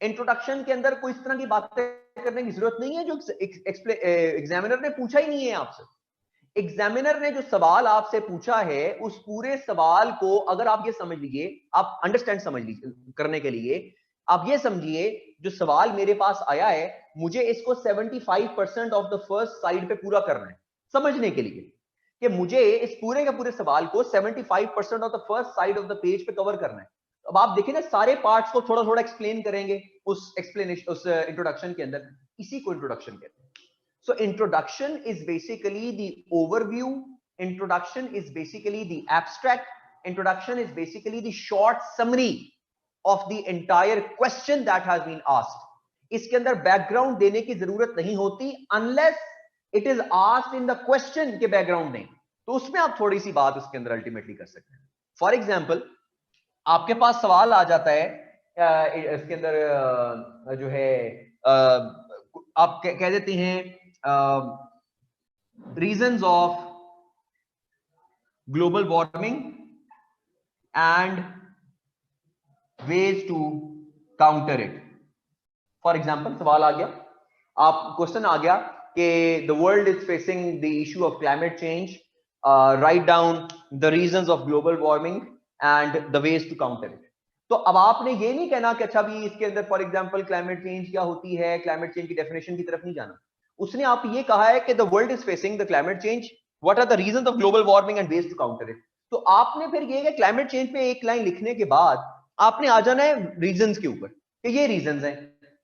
इंट्रोडक्शन के अंदर कोई इस तरह की बातें करने की जरूरत नहीं है जो एग्जामिनर ने पूछा ही नहीं है आपसे। एग्जामिनर ने जो सवाल आपसे पूछा है उस पूरे सवाल को अगर आप ये समझ लीजिए, आप अंडरस्टैंड समझ लीजिए करने के लिए आप ये समझिए, जो सवाल मेरे पास आया है मुझे इसको 75% ऑफ द फर्स्ट साइड पे पूरा करना है, समझने के लिए कि मुझे इस पूरे के पूरे सवाल को 75% of the first side of the page पे कवर करना है। अब आप देखिए ना, सारे पार्ट्स को थोड़ा थोड़ा एक्सप्लेन करेंगे उस एक्सप्लेनेशन उस इंट्रोडक्शन के अंदर, इसी को इंट्रोडक्शन कहते हैं। So introduction is basically the overview, introduction is basically the abstract, introduction is basically the short summary of the entire question that has been asked. इसके अंदर बैकग्राउंड देने की जरूरत नहीं होती unless it is asked in the question के बैकग्राउंड में, तो उसमें आप थोड़ी सी बात उसके अंदर अल्टीमेटली कर सकते हैं। फॉर एग्जाम्पल आपके पास सवाल आ जाता है इसके अंदर जो है आप कह देते हैं reasons of global warming and ways to counter it. For example सवाल आ गया, आप क्वेश्चन आ गया कि the world is facing the issue of climate change, right down the reasons of global warming and the ways to counter it. तो अब आपने ये नहीं कहना कि अच्छा भी इसके अंदर फॉर एग्जांपल क्लाइमेट चेंज क्या होती है, क्लाइमेट चेंज की डेफिनेशन की तरफ नहीं जाना। उसने आप ये कहा है कि the world is facing the climate change, what are the reasons of global warming and ways to counter it. तो आपने फिर ये क्लाइमेट चेंज पे एक लाइन लिखने के बाद आपने आ जाना है रीजंस के ऊपर कि ये रीजंस हैं।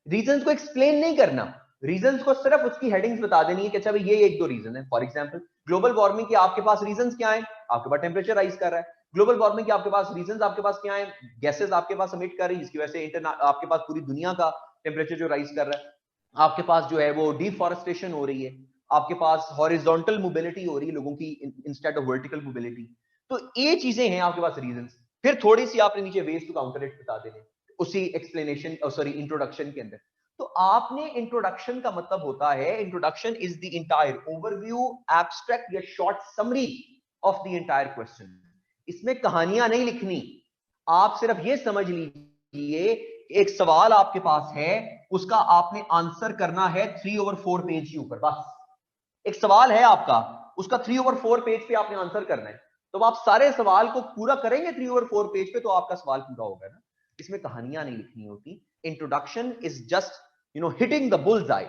रीजंस को एक्सप्लेन नहीं करना, रीजंस को सिर्फ उसकी हेडिंग्स बता देनी है कि अच्छा भाई ये एक दो रीजन है। फॉर एग्जांपल ग्लोबल वार्मिंग के आपके पास रीजंस क्या हैं, आपके पास टेम्परेचर राइज कर रहा है। ग्लोबल वार्मिंग के आपके पास रीजंस आपके पास क्या है, गैसेस आपके पास एमिट कर रही है जिसकी वजह से आपके पास पूरी दुनिया का टेम्परेचर जो राइज कर रहा है। आपके पास जो है वो डिफॉरेस्टेशन हो रही है, आपके पास हॉरिजॉन्टल मोबिलिटी हो रही है लोगों की इंस्टेड ऑफ वर्टिकल मोबिलिटी। तो ये चीजें हैं आपके पास रीजंस। फिर थोड़ी सी आपने नीचे वेज टू काउंटर इट बता देने उसी एक्सप्लेनेशन सॉरी इंट्रोडक्शन के अंदर। तो आपने इंट्रोडक्शन का मतलब होता है, introduction is the entire overview, abstract या short summary of the entire question. इसमें कहानियां नहीं लिखनी, आप सिर्फ ये समझ लीजिए एक सवाल आपके पास है, उसका आपने आंसर करना है 3/4 पेज के ऊपर। बस एक सवाल है आपका, उसका 3/4 पेज पे आपने आंसर करना है। तो आप सारे सवाल को पूरा करेंगे 3/4 पेज पे तो आपका सवाल पूरा होगा ना। इसमें कहानियां नहीं लिखनी होती। Introduction is just hitting the bull's eye.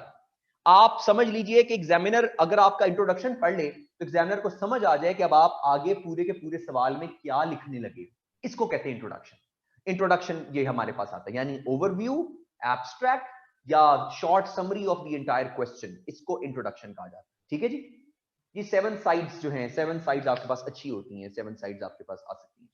आप समझ लीजिए कि एग्जामिनर अगर आपका इंट्रोडक्शन पढ़ ले तो एग्जामिनर को समझ आ जाए कि अब आप आगे पूरे के पूरे सवाल में क्या लिखने लगे। इसको कहते हैं इंट्रोडक्शन। इंट्रोडक्शन ये हमारे पास आता है, यानी ओवरव्यू, एब्स्ट्रैक्ट या short summary of the entire question, इसको इंट्रोडक्शन कहा जाता है। ठीक है जी। ये 7 साइड्स जो हैं, 7 साइड्स आपके पास अच्छी होती हैं, 7 साइड्स आपके पास आ सकती हैं।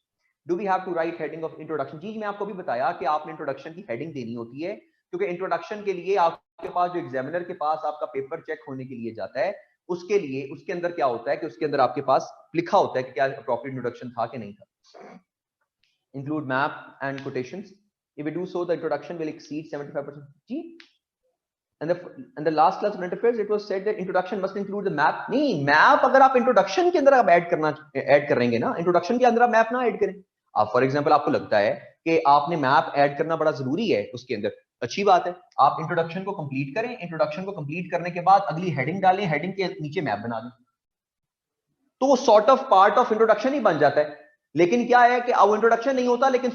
Do we have to write heading of introduction? जी मैं आपको भी बताया कि आपने इंट्रोडक्शन की हेडिंग देनी होती है, क्योंकि इंट्रोडक्शन के लिए आपके पास जो एग्जामिनर के पास आपका पेपर चेक होने के लिए जाता है, उसके लिए उसके अंदर क्या होता है कि उसके अंदर आपके पास लिखा होता है कि क्या अप्रोप्रिएट इंट्रोडक्शन था कि नहीं था। Include map and quotations, if we do so the introduction will exceed 75%। जी and the last class of interface it was said that introduction must include the map। नहीं, मैप अगर आप इंट्रोडक्शन के अंदर आप ऐड करेंगे ना, इंट्रोडक्शन के अंदर आप मैप ना ऐड करें। आप फॉर एग्जांपल आपको लगता है कि आपने मैप ऐड करना बड़ा जरूरी है उसके अंदर, अच्छी बात है, आप इंट्रोडक्शन को कंप्लीट करें। इंट्रोडक्शन को कंप्लीट करने के बाद अगली हेडिंग डालें, हेडिंग के नीचे मैप बना दें, तो वो sort of part of introduction ही बन जाता है। लेकिन क्या है कि अब इंट्रोडक्शन नहीं होता, लेकिन